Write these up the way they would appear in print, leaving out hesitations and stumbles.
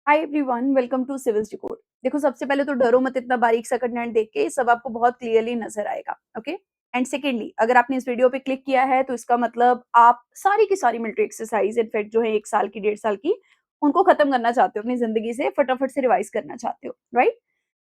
Hi everyone, welcome to Civils Decode. देखो, सबसे पहले तो डरो मत इतना बारीक सा कंटेंट देख के, ये सब आपको बहुत क्लियरली नजर आएगा। ओके। एंड सेकेंडली, अगर आपने इस वीडियो पे क्लिक किया है तो इसका मतलब आप सारी की सारी मिलिट्री एक्सरसाइज इनफैक्ट जो है 1 साल की 1.5 साल की, उनको खत्म करना चाहते हो, अपनी जिंदगी से फटाफट से रिवाइज करना चाहते हो, राइट?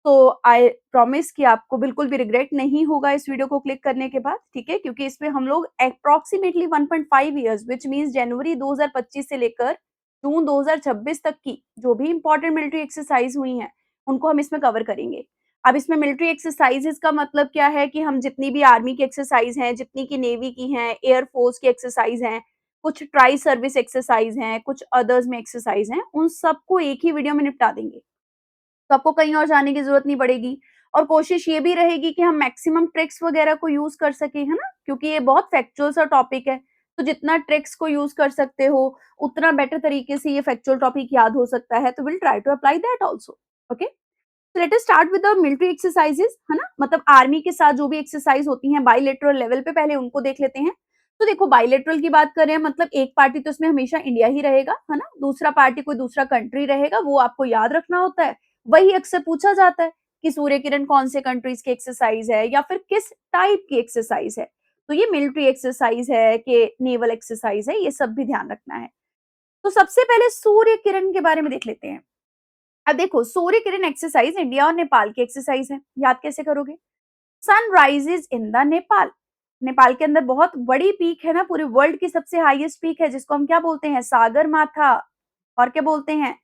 तो आई प्रॉमिस कि आपको बिल्कुल भी रिग्रेट नहीं होगा इस वीडियो को क्लिक करने के बाद, ठीक है? क्योंकि इसमें हम लोग अप्रोक्सीमेटली 1.5 ईयर्स विच मीन्स जनवरी 2025 से लेकर जून 2026 तक की जो भी इंपॉर्टेंट मिलिट्री एक्सरसाइज हुई हैं, उनको हम इसमें कवर करेंगे। अब इसमें मिलिट्री एक्सरसाइजेस का मतलब क्या है कि हम जितनी भी आर्मी की एक्सरसाइज हैं, जितनी की नेवी की हैं, एयर फोर्स की एक्सरसाइज हैं, कुछ ट्राई सर्विस एक्सरसाइज हैं, कुछ अदर्स में एक्सरसाइज हैं, उन सबको एक ही वीडियो में निपटा देंगे। तो आपको कहीं और जाने की ज़रूरत नहीं पड़ेगी और कोशिश ये भी रहेगी कि हम मैक्सिमम ट्रिक्स वगैरह को यूज़ कर सकें, है ना? क्योंकि ये बहुत फैक्चुअल सा टॉपिक है, तो जितना ट्रिक्स को यूज़ कर सकते हो, उतना बेटर तरीके से ये फैक्चुअल टॉपिक याद हो सकता है, तो will try to apply that also. Okay? So let us start with the military exercises, है ना? मतलब आर्मी के साथ जो भी एक्सरसाइज होती हैं बायलैटरल लेवल पे, पहले उनको देख लेते हैं। तो देखो, बायलैटरल की बात करें मतलब एक पार्टी तो इसमें हमेशा इंडिया ही रहेगा, है ना? दूसरा पार्टी कोई दूसरा कंट्री रहेगा, वो आपको याद रखना होता है। वही अक्सर पूछा जाता है कि सूर्य किरण कौन से कंट्रीज की एक्सरसाइज है या फिर किस टाइप की एक्सरसाइज है। तो ये मिलिट्री एक्सरसाइज है कि नेवल एक्सरसाइज है, ये सब भी ध्यान रखना है। तो सबसे पहले सूर्य किरण के बारे में देख लेते हैं। अब देखो, सूर्य किरण एक्सरसाइज इंडिया और नेपाल की एक्सरसाइज है। याद कैसे करोगे? Sun rises in the Nepal. Nepal के अंदर बहुत बड़ी पीक है ना, पूरे वर्ल्ड की सबसे हाईएस्ट पीक है, जिसको हम क्या बोलते हैं? सागर माथा। और क्या बोलते हैं?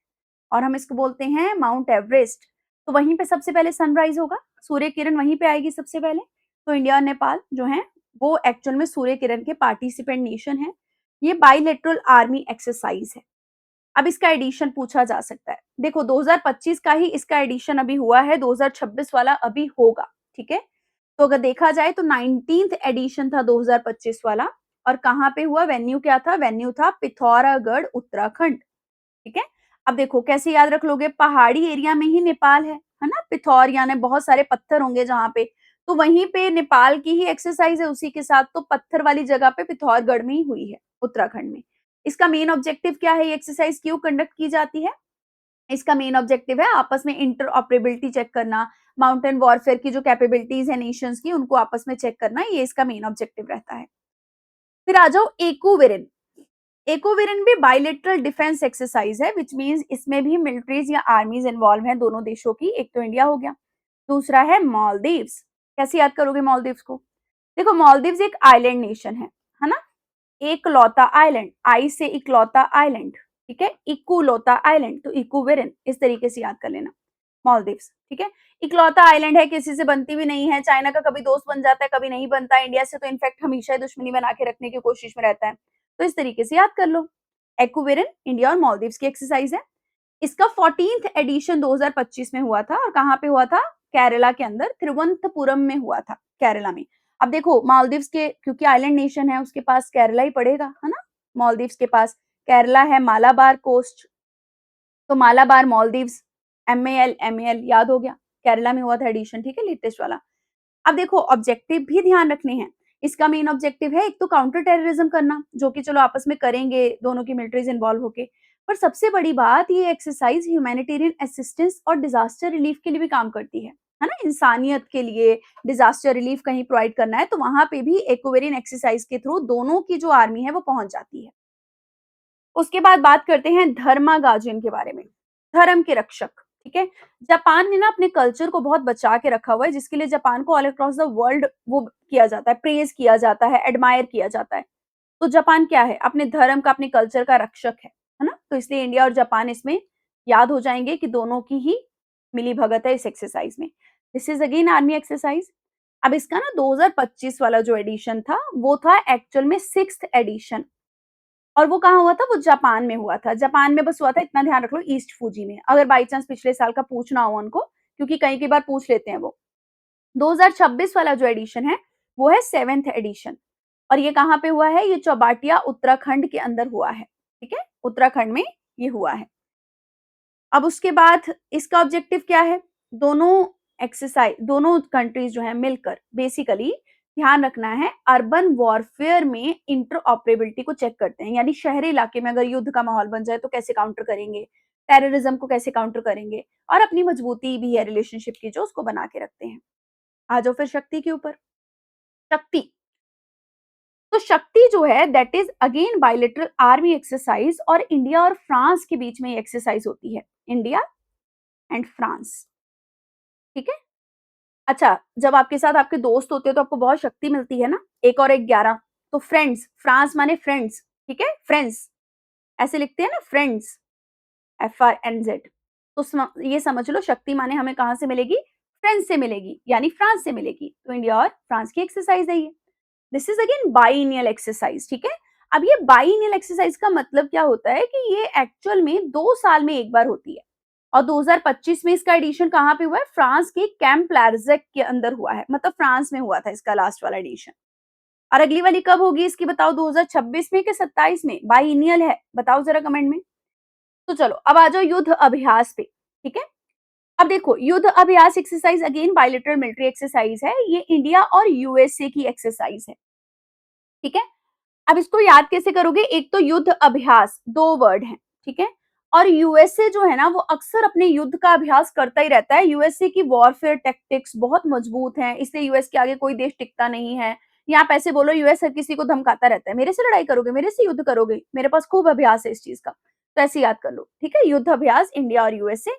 और हम इसको बोलते हैं माउंट एवरेस्ट। तो वहीं पे सबसे पहले सनराइज होगा, सूर्य किरण वहीं पे आएगी सबसे पहले। तो इंडिया और नेपाल जो है वो एक्चुअल में सूर्य किरण के पार्टिसिपेंट नेशन है। ये बाइलेटरल आर्मी एक्सरसाइज है। अब इसका एडिशन पूछा जा सकता है। देखो, 2025 का ही इसका एडिशन अभी हुआ है, 2026 वाला अभी होगा, ठीक है? तो अगर देखा जाए तो 19th एडिशन था 2025 वाला। और कहाँ पे हुआ? वेन्यू क्या था? वेन्यू था पिथौरागढ़, उत्तराखंड। ठीक है? अब देखो कैसे याद रख लोगे, पहाड़ी एरिया में ही नेपाल है ना? पिथौर यानी बहुत सारे पत्थर होंगे जहाँ पे, तो वहीं पे नेपाल की ही एक्सरसाइज है उसी के साथ, तो पत्थर वाली जगह पे पिथौरगढ़ में ही हुई है, उत्तराखंड में। इसका मेन ऑब्जेक्टिव क्या है? ये एक्सरसाइज क्यों कंडक्ट की जाती है? इसका मेन ऑब्जेक्टिव है आपस में इंटरऑपरेबिलिटी चेक करना, माउंटेन वॉरफेयर की जो कैपेबिलिटीज है नेशंस की, उनको आपस में चेक करना, ये इसका मेन ऑब्जेक्टिव रहता है। फिर आ जाओ एक्यूवेरिन। एक्यूवेरिन भी बायलैटरल डिफेंस एक्सरसाइज है, विच मींस इसमें भी मिलिट्रीज या आर्मीज इन्वॉल्व हैं दोनों देशों की। एक तो इंडिया हो गया, दूसरा है मालदीव्स। कैसे याद करोगे मालदीव्स को? देखो, मालदीव्स एक आइलैंड नेशन है ना? एकलौता आइलैंड, आई से इकलौता आइलैंड, ठीक है? इकुलौता आइलैंड, तो इकुवेरिन इस तरीके से याद कर लेना। मालदीव्स, ठीक है? इकलौता आइलैंड है, किसी से बनती भी नहीं है, चाइना का कभी दोस्त बन जाता है, कभी नहीं बनता, इंडिया से तो इनफैक्ट हमेशा ही दुश्मनी बना के रखने की कोशिश में रहता है। तो इस तरीके से याद कर लो। एक्वेरिन इंडिया और मालदीव्स की एक्सरसाइज है। इसका 14th एडिशन 2025 में हुआ था, और कहाँ पे हुआ था? केरला के अंदर, तिरुवनंतपुरम में हुआ था, केरला में। अब देखो, मालदीव्स के क्योंकि आइलैंड नेशन है, उसके पास केरला ही पड़ेगा, है ना? मालदीव्स के पास केरला है, मालाबार कोस्ट, तो Malabar Maldives. M A L याद हो गया, केरला में हुआ था एडिशन, ठीक है, लेटेस्ट वाला। अब देखो, ऑब्जेक्टिव भी ध्यान रखने हैं। इसका मेन ऑब्जेक्टिव है एक तो काउंटर टेररिज्म करना, जो कि चलो आपस में करेंगे दोनों की मिलिट्रीज इन्वॉल्व होके। पर सबसे बड़ी बात, ये एक्सरसाइज ह्यूमैनिटेरियन असिस्टेंस और डिजास्टर रिलीफ के लिए भी काम करती है ना? इंसानियत के लिए डिजास्टर रिलीफ कहीं प्रोवाइड करना है, तो वहां पे भी एक्वेरियन एक्सरसाइज के थ्रू दोनों की जो आर्मी है वो पहुंच जाती है। उसके बाद बात करते हैं धर्मा गार्जियन के बारे में, धर्म के रक्षक, ठीक है? जापान ने ना अपने कल्चर को बहुत बचा के रखा हुआ है, जिसके लिए जापान को ऑल अक्रॉस द वर्ल्ड वो किया जाता है, प्रेज किया जाता है, एडमायर किया जाता है। तो जापान क्या है? अपने धर्म का, अपने कल्चर का रक्षक है ना? तो इसलिए इंडिया और जापान इसमें याद हो जाएंगे कि दोनों की ही मिली भगत है इस एक्सरसाइज में। This is again army exercise. अब इसका ना 2025 वाला जो एडिशन था, वो था एक्चुअल में 6th एडिशन। और वो कहाँ हुआ था? वो जापान में हुआ था। जापान में बस हुआ था, इतना ध्यान रख लो, ईस्ट फूजी में, अगर बाई चांस पिछले साल का पूछना हो उनको, क्योंकि कई बार पूछ लेते हैं वो। 2026 वाला जो एडिशन है, वो है 7th एडिशन। और ये कहाँ पे हुआ है? ये चौबाटिया उत्तराखंड के अंदर हुआ है, ठीक है? उत्तराखंड में ये हुआ है। अब उसके बाद इसका ऑब्जेक्टिव क्या है? दोनों एक्सरसाइज, दोनों कंट्रीज जो है मिलकर बेसिकली ध्यान रखना है, अर्बन वॉरफेयर में इंटरऑपरेबिलिटी को चेक करते हैं, यानी शहरी इलाके में अगर युद्ध का माहौल बन जाए तो कैसे काउंटर करेंगे, टेररिज्म को कैसे काउंटर करेंगे, और अपनी मजबूती भी है रिलेशनशिप की जो उसको बना के रखते हैं। आ जाओ फिर शक्ति के ऊपर। शक्ति, तो शक्ति जो है that is again bilateral army exercise, और इंडिया और फ्रांस के बीच में ये एक्सरसाइज होती है, इंडिया एंड फ्रांस, ठीक है। अच्छा, जब आपके साथ आपके दोस्त होते हैं तो आपको बहुत शक्ति मिलती है ना, एक और एक 11, तो फ्रेंड्स, फ्रांस माने फ्रेंड्स, ठीक है, फ्रेंड्स ऐसे लिखते हैं ना, फ्रेंड्स, FRNZ। तो ये समझ लो शक्ति माने हमें कहां से मिलेगी, फ्रेंड्स से मिलेगी, यानी फ्रांस से मिलेगी। तो इंडिया और फ्रांस की एक्सरसाइज है ये। This is again biennial exercise, ठीक है। अब ये बाइनियल एक्सरसाइज का मतलब क्या होता है कि ये एक्चुअल में 2 साल में एक बार होती है, और 2025 में इसका एडिशन कहाँ पे हुआ है, फ्रांस के कैंप लार्जेक के अंदर हुआ है, मतलब फ्रांस में हुआ था इसका लास्ट वाला एडिशन। और अगली वाली कब होगी इसकी बताओ, 2026 में कि 27 में, बाइनियल है, बताओ जरा कमेंट में। तो चलो अब आ जाओ युद्ध अभ्यास पे, ठीक है। अब देखो युद्ध अभ्यास exercise again bilateral military exercise है, ये इंडिया और यूएसए की एक्सरसाइज है, ठीक है। अब इसको याद कैसे करोगे, एक तो युद्ध अभ्यास 2 वर्ड है, ठीक है, और यूएसए जो है ना वो अक्सर अपने युद्ध का अभ्यास करता ही रहता है। यूएसए की वॉरफेयर टैक्टिक्स बहुत मजबूत हैं, इसलिए यूएस के आगे कोई देश टिकता नहीं है। या आप ऐसे बोलो, यूएस हर किसी को धमकाता रहता है, मेरे से लड़ाई करोगे, मेरे से युद्ध करोगे, मेरे पास खूब अभ्यास है इस चीज का। तो ऐसे याद कर लो, ठीक है, युद्ध अभ्यास इंडिया और यूएसए।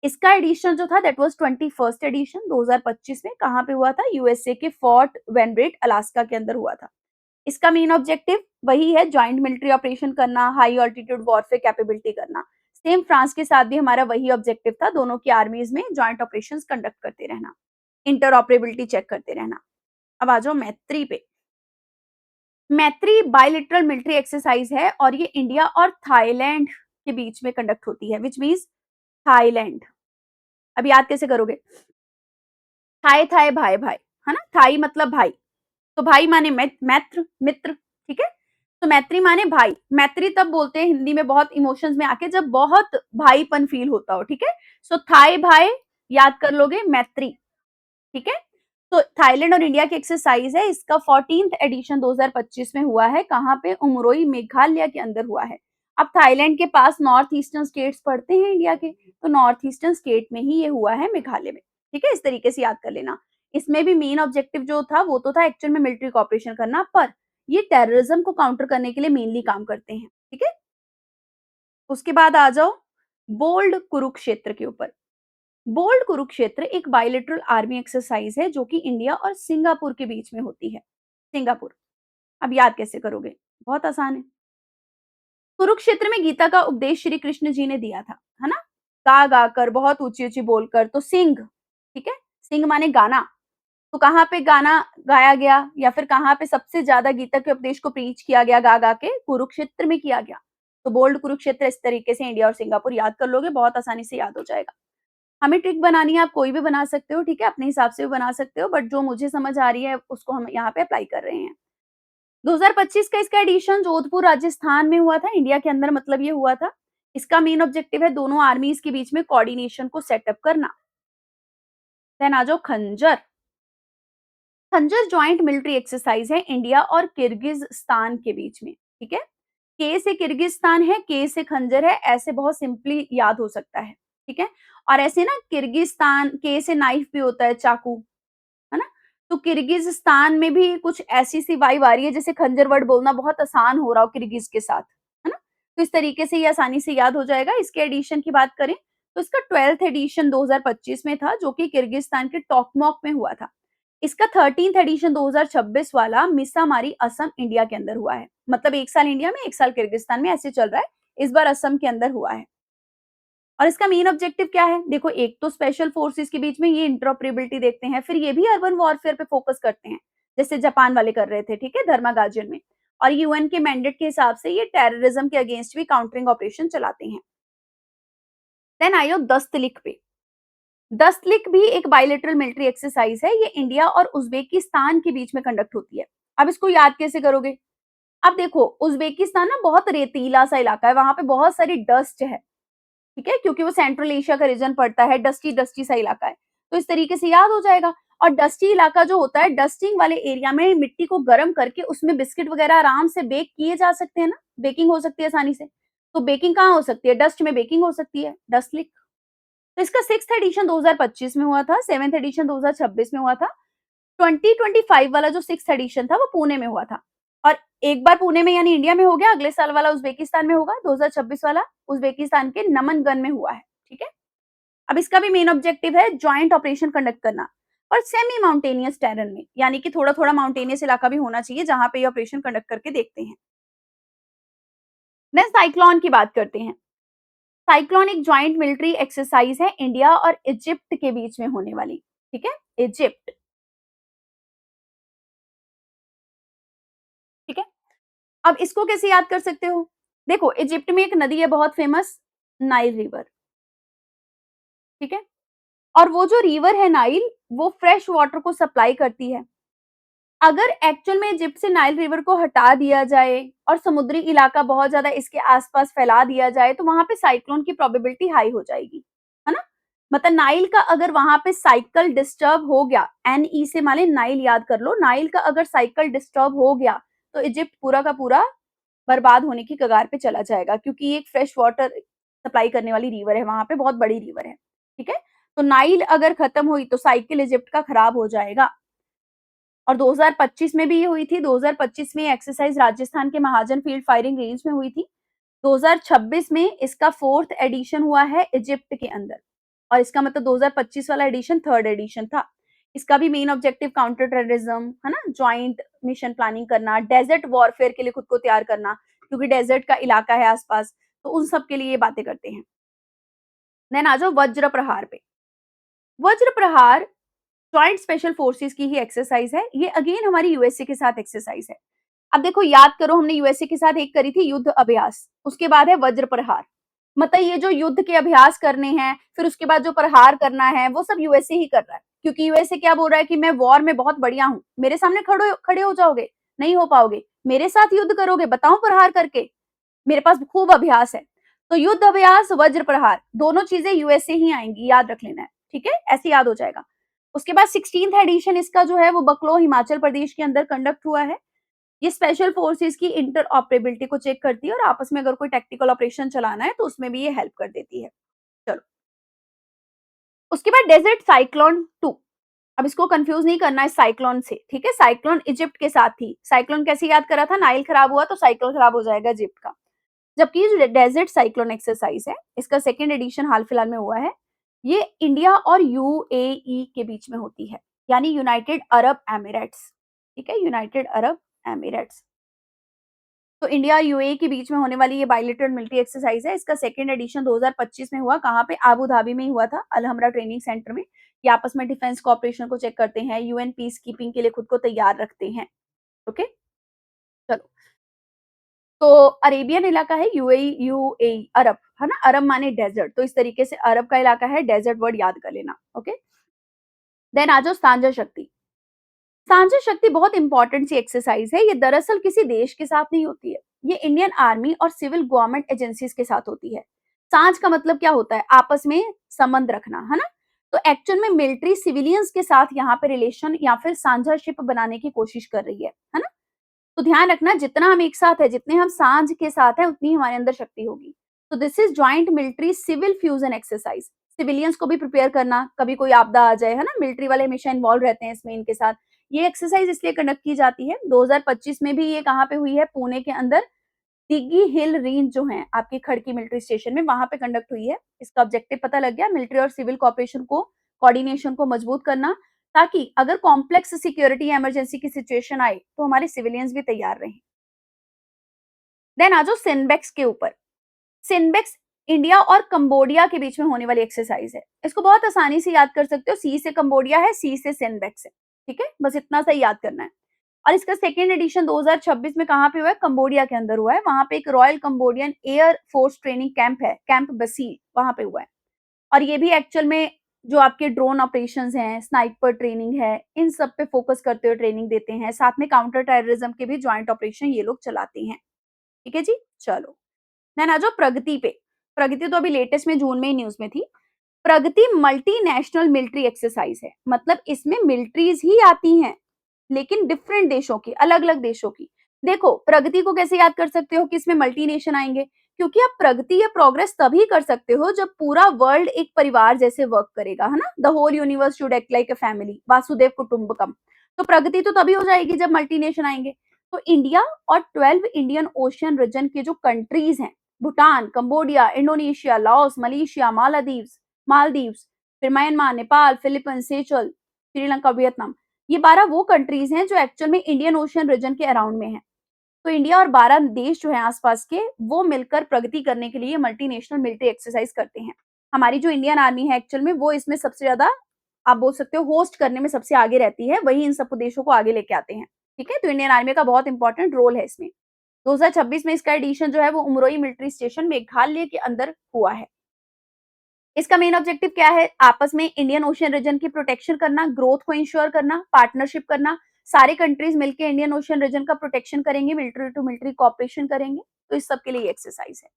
इसका एडिशन जो था दैट वाज 21st एडिशन 2025 में, कहाँ पे हुआ था, यूएसए के फोर्ट वेनब्रेट अलास्का के अंदर हुआ था। इसका मेन ऑब्जेक्टिव वही है, ज्वाइंट मिलिट्री ऑपरेशन करना, हाई ऑल्टीट्यूड वॉरफेयर कैपेबिलिटी करना। सेम फ्रांस के साथ भी हमारा वही ऑब्जेक्टिव था, दोनों की आर्मीज में ज्वाइंट ऑपरेशंस कंडक्ट करते रहना, इंटरऑपरेबिलिटी चेक करते रहना। अब आ जाओ मैत्री पे। मैत्री बायलैटरल मिलिट्री एक्सरसाइज है, और ये इंडिया और थाईलैंड के बीच में कंडक्ट होती है, विच मीन्स थाईलैंड। अब याद कैसे करोगे, थाई थाई भाई भाई, है ना, थाई मतलब भाई, तो भाई माने मैत्र मित्र, ठीक है। तो मैत्री माने भाई, मैत्री तब बोलते हैं हिंदी में बहुत इमोशंस में आके जब बहुत भाईपन फील होता हो, ठीक है। सो थाई भाई याद कर लोगे, मैत्री, ठीक है। तो थाईलैंड और इंडिया की एक्सरसाइज है, इसका 14th एडिशन 2025 में हुआ है, कहाँ पे, उमरोई मेघालय के अंदर हुआ है। अब थाईलैंड के पास नॉर्थ ईस्टर्न स्टेट्स पड़ते हैं इंडिया के, तो नॉर्थ ईस्टर्न स्टेट में ही ये हुआ है, मेघालय में, ठीक है। इस तरीके से याद कर लेना। इसमें भी मेन ऑब्जेक्टिव जो था वो तो था एक्चुअल में मिलिट्री कॉपरेशन करना, पर ये टेररिज्म को काउंटर करने के लिए मेनली काम करते हैं, ठीक है। उसके बाद आ जाओ बोल्ड कुरुक्षेत्र के ऊपर। बोल्ड कुरुक्षेत्र एक बायलैटरल आर्मी एक्सरसाइज है जो कि इंडिया और सिंगापुर के बीच में होती है, सिंगापुर। अब याद कैसे करोगे, बहुत आसान है। कुरुक्षेत्र में गीता का उपदेश श्री कृष्ण जी ने दिया था, है ना, गा गा कर, बहुत ऊंची ऊंची बोलकर, तो सिंग, ठीक है, सिंग माने गाना। तो कहाँ पे गाना गाया गया, या फिर कहाँ पे सबसे ज्यादा गीता के उपदेश को प्रीच किया गया गा गा के, कुरुक्षेत्र में किया गया। तो बोल्ड कुरुक्षेत्र इस तरीके से इंडिया और सिंगापुर याद कर लोगे, बहुत आसानी से याद हो जाएगा। हमें ट्रिक बनानी है, आप कोई भी बना सकते हो, ठीक है, अपने हिसाब से भी बना सकते हो, बट जो मुझे समझ आ रही है उसको हम यहाँ पे अप्लाई कर रहे हैं। 2025 का इसका एडिशन जोधपुर राजस्थान में हुआ था, इंडिया के अंदर, मतलब ये हुआ था। इसका मेन ऑब्जेक्टिव है दोनों आर्मीज के बीच में कोऑर्डिनेशन को सेटअप करना। देन आ जाओ खंजर। खंजर ज्वाइंट मिलिट्री एक्सरसाइज है इंडिया और किर्गिस्तान के बीच में, ठीक है। के से किर्गिस्तान है, के से खंजर है, ऐसे बहुत सिंपली याद हो सकता है, ठीक है। और ऐसे ना किर्गिस्तान, के से नाइफ भी होता है, चाकू, है ना। तो किर्गिस्तान में भी कुछ ऐसी सी वाइब आ रही है जैसे खंजर वर्ड बोलना बहुत आसान हो रहा हो किर्गिज के साथ, है ना। तो इस तरीके से ये आसानी से याद हो जाएगा। इसके एडिशन की बात करें तो इसका 12th एडिशन 2025 में था, जो कि किर्गिस्तान के टोकमोक में हुआ था। इसका 13th एडिशन 2026 वाला मिसामारी, असम, इंडिया के अंदर हुआ है। मतलब एक साल इंडिया में, एक साल किर्गिस्तान में, ऐसे चल रहा है। इस बार असम के अंदर हुआ है। और इसका मेन ऑब्जेक्टिव क्या है, देखो, एक तो स्पेशल फोर्सेस के बीच में ये इंटरऑपरेबिलिटी देखते हैं, फिर ये भी अर्बन वॉरफेयर पे फोकस करते हैं, जैसे जापान वाले कर रहे थे, ठीक है, धर्मा गार्जियन में। और यूएन के मैंडेट के हिसाब से ये टेररिज्म के अगेंस्ट भी काउंटरिंग ऑपरेशन चलाते हैं। देन आयो दस्तलिख पे। दस्तलिख भी एक बायलैटरल मिलिट्री एक्सरसाइज है, ये इंडिया और उज्बेकिस्तान के बीच में कंडक्ट होती है। अब इसको याद कैसे करोगे, अब देखो, उज्बेकिस्तान ना बहुत रेतीला सा इलाका है, वहां पे बहुत सारी डस्ट है, ठीक है, क्योंकि वो सेंट्रल एशिया का रीजन पड़ता है, डस्टी डस्टी सा इलाका है। तो इस तरीके से याद हो जाएगा। और डस्टी इलाका जो होता है, डस्टिंग वाले एरिया में मिट्टी को गर्म करके उसमें बिस्किट वगैरह आराम से बेक किए जा सकते हैं ना, बेकिंग हो सकती है आसानी से। तो बेकिंग कहाँ हो सकती है? डस्ट में बेकिंग हो सकती है, डस्ट लिक। तो इसका 6th एडिशन 2025 में हुआ था, 7th एडिशन 2026 में हुआ था। 2025 वाला जो 6th एडिशन था वो पुणे में हुआ था। और एक बार पुणे में यानी इंडिया में हो गया, अगले साल वाला उज़्बेकिस्तान में होगा, 2026 वाला उज़्बेकिस्तान के नमनगन में हुआ है, ठीक है? अब इसका भी मेन ऑब्जेक्टिव है जॉइंट ऑपरेशन कंडक्ट करना और सेमी माउंटेनियस टेरेन में, यानी कि थोड़ा-थोड़ा माउंटेनियस इलाका भी होना चाहिए जहां पे ये ऑपरेशन कंडक्ट करके देखते हैं। नेक्स्ट साइक्लोन की बात करते हैं। साइक्लोन एक जॉइंट मिलिट्री एक्सरसाइज है इंडिया और इजिप्ट के बीच में होने वाली, ठीक है? इजिप्ट, ठीक है? अब इसको कैसे याद कर सकते हो? देखो, इजिप्ट में एक नदी है बहुत फेमस, नाइल रिवर, ठीक है? और वो जो रिवर है नाइल, वो फ्रेश वाटर को सप्लाई करती है। अगर एक्चुअल में इजिप्ट से नाइल रिवर को हटा दिया जाए और समुद्री इलाका बहुत ज्यादा इसके आसपास फैला दिया जाए, तो वहां पे साइक्लोन की प्रोबेबिलिटी हाई हो जाएगी, है ना? मतलब नाइल का अगर वहां पे साइकिल डिस्टर्ब हो गया, एनई से माने नाइल याद कर लो, नाइल का अगर साइकिल डिस्टर्ब हो गया, तो इजिप्ट पूरा का पूरा बर्बाद होने की कगार पे चला जाएगा, क्योंकि ये एक फ्रेश वाटर सप्लाई करने वाली रिवर है, वहां पे बहुत बड़ी रिवर है, ठीक है? तो नाइल अगर खत्म हुई तो साइकिल इजिप्ट का खराब हो जाएगा। और 2025 में भी ये हुई थी। 2025 में ये एक्सरसाइज राजस्थान के महाजन फील्ड फायरिंग रेंज में हुई थी। 2026 में इसका 4th एडिशन हुआ है इजिप्ट के अंदर, और इसका मतलब 2025 वाला एडिशन 3rd एडिशन था। इसका भी मेन ऑब्जेक्टिव काउंटर टेररिज्म, है ना, ज्वाइंट मिशन प्लानिंग करना, डेजर्ट वॉरफेयर के लिए खुद को तैयार करना, क्योंकि डेजर्ट का इलाका है आसपास, तो उन सब के लिए ये बातें करते हैं। देन आ जाओ वज्र प्रहार पे। वज्र प्रहार जॉइंट स्पेशल फोर्सेस की ही एक्सरसाइज है। ये अगेन हमारी यूएसए के साथ एक्सरसाइज है। अब देखो, याद करो, हमने यूएसए के साथ एक करी थी युद्ध अभ्यास, उसके बाद है वज्र प्रहार। मतलब ये जो युद्ध के अभ्यास करने हैं, फिर उसके बाद जो प्रहार करना है, वो सब यूएसए ही कर रहा है, क्योंकि यूएसए क्या बोल रहा है कि मैं वॉर में बहुत बढ़िया हूं, मेरे सामने खड़े खड़े हो जाओगे, नहीं हो पाओगे, मेरे साथ युद्ध करोगे, बताओ प्रहार करके, मेरे पास खूब अभ्यास है। तो युद्ध अभ्यास, वज्र प्रहार, दोनों चीजें यूएसए ही आएंगी, याद रख लेना है, ठीक है? ऐसे याद हो जाएगा। उसके बाद 16th एडिशन इसका जो है वो बकलो हिमाचल प्रदेश के अंदर कंडक्ट हुआ है। ये स्पेशल फोर्सेस की इंटरऑपरेबिलिटी को चेक करती है और आपस में अगर कोई टेक्टिकल ऑपरेशन चलाना है तो उसमें भी ये हेल्प कर देती है। चलो, उसके बाद डेजर्ट साइक्लोन 2। अब इसको कंफ्यूज नहीं करना है साइक्लोन से, ठीक है? साइक्लोन इजिप्ट के साथ थी। साइक्लोन कैसे याद करा था? नाइल खराब हुआ तो साइकिल खराब हो जाएगा इजिप्ट का। जबकि जो डेजर्ट साइक्लोन एक्सरसाइज है, इसका 2nd एडिशन हाल फिलहाल में हुआ है। ये इंडिया और यूएई के बीच में होती है, यानी यूनाइटेड अरब एमिरेट्स, ठीक है? United Arab Emirates. तो इंडिया यूएई के बीच में होने वाली ये बायलैटरल मिलिट्री एक्सरसाइज है। इसका 2nd एडिशन 2025 में हुआ। कहाँ पे? आबू धाबी में ही हुआ था, अल हमरा ट्रेनिंग सेंटर में। ये आपस में डिफेंस कोऑपरेशन को चेक करते हैं, यूएन पीस कीपिंग के लिए खुद को तैयार रखते हैं। ओके, चलो। तो अरेबियन इलाका है, यूएई, यूएई अरब, है ना? अरब माने डेजर्ट, तो इस तरीके से अरब का इलाका है, डेजर्ट वर्ड याद कर लेना। ओके, देन आ जाओ सांझा शक्ति। सांझा शक्ति बहुत इंपॉर्टेंट सी एक्सरसाइज है। ये दरअसल किसी देश के साथ नहीं होती है, ये इंडियन आर्मी और सिविल गवर्नमेंट एजेंसीज के साथ होती है। सांझ का मतलब क्या होता है? आपस में संबंध रखना, है ना? तो एक्चुअल में मिलिट्री सिविलियंस के साथ यहाँ पे रिलेशन या फिर साझाशिप बनाने की कोशिश कर रही है ना? तो ध्यान रखना, जितना हम एक साथ है, जितने हम सांझ के साथ हैं, उतनी हमारे अंदर शक्ति होगी। तो this is joint military civil fusion exercise. Civilians को भी प्रिपेयर करना, कभी कोई आपदा आ जाए, है ना? मिलिट्री वाले हमेशा इन्वॉल्व रहते हैं इसमें, इनके साथ। ये एक्सरसाइज इसलिए कंडक्ट की जाती है। 2025 में भी ये कहाँ पे हुई है? पुणे के अंदर दिग्गी हिल रेंज जो है आपकी खड़की मिलिट्री स्टेशन में, वहां पे कंडक्ट हुई है। इसका ऑब्जेक्टिव पता लग गया, मिलिट्री और सिविल कॉपरेशन को, कोऑर्डिनेशन को मजबूत करना, ताकि अगर कॉम्प्लेक्स सिक्योरिटी या इमरजेंसी की सिचुएशन आए तो हमारे सिविलियंस भी तैयार रहें। देन आ जाओ सिनबेक्स के ऊपर। सिनबेक्स इंडिया और कंबोडिया के बीच में होने वाली एक्सरसाइज है। इसको बहुत आसानी से याद कर सकते हो, सी से कंबोडिया है, सी से सिनबेक्स है, ठीक है? बस इतना सा याद करना है। और इसका 2nd एडिशन 2026 में कहाँ पे हुआ है? कंबोडिया के अंदर हुआ है। वहां पे एक royal Cambodian air force training camp है, कैंप बसील, वहां पे हुआ है। और ये भी एक्चुअल में जो आपके ड्रोन ऑपरेशंस हैं, स्नाइपर ट्रेनिंग है, इन सब पे फोकस करते हुए ट्रेनिंग देते हैं। साथ में काउंटर टेररिज्म के भी ज्वाइंट ऑपरेशन ये लोग चलाते हैं, ठीक है जी? चलो, देन आ जाओ प्रगति पे। प्रगति तो अभी लेटेस्ट में जून में ही न्यूज में थी। प्रगति मल्टीनेशनल मिलिट्री एक्सरसाइज है, मतलब इसमें मिलिट्रीज ही आती हैं, लेकिन डिफरेंट देशों की, अलग अलग देशों की। देखो, प्रगति को कैसे याद कर सकते हो कि इसमें मल्टी नेशन आएंगे? क्योंकि आप प्रगति या प्रोग्रेस तभी कर सकते हो जब पूरा वर्ल्ड एक परिवार जैसे वर्क करेगा, है ना? The whole universe should act like a family, Vasudhaiva Kutumbakam. तो प्रगति तो तभी हो जाएगी जब मल्टीनेशन आएंगे। तो इंडिया और 12 इंडियन ओशियन रीजन के जो कंट्रीज हैं, Bhutan, Cambodia, Indonesia, Laos, Malaysia, Maldives, फिर Myanmar, Nepal, Philippines, Seychelles, Sri Lanka, Vietnam, ये 12 वो कंट्रीज हैं जो एक्चुअल में इंडियन ओशियन रीजन के अराउंड में हैं। तो इंडिया और 12 देश जो हैं आसपास के, वो मिलकर प्रगति करने के लिए मल्टीनेशनल मिलिट्री एक्सरसाइज करते हैं। हमारी जो इंडियन आर्मी है एक्चुअल में, वो इसमें सबसे ज्यादा, आप बोल सकते हो, होस्ट करने में सबसे आगे रहती है, वही इन सब देशों को आगे लेके आते हैं। ठीक है, तो इंडियन आर्मी का बहुत इंपॉर्टेंट रोल है इसमें। 2026 में इसका एडिशन जो है वो उमरोई मिलिट्री स्टेशन मेघालय के अंदर हुआ है। इसका मेन ऑब्जेक्टिव क्या है? आपस में इंडियन ओशियन रीजन की प्रोटेक्शन करना, ग्रोथ को इंश्योर करना, पार्टनरशिप करना, सारे कंट्रीज मिलकर इंडियन ओशियन रीजन का प्रोटेक्शन करेंगे, मिलिट्री टू मिलिट्री कोऑपरेशन करेंगे। तो इस सब के लिए एक्सरसाइज है।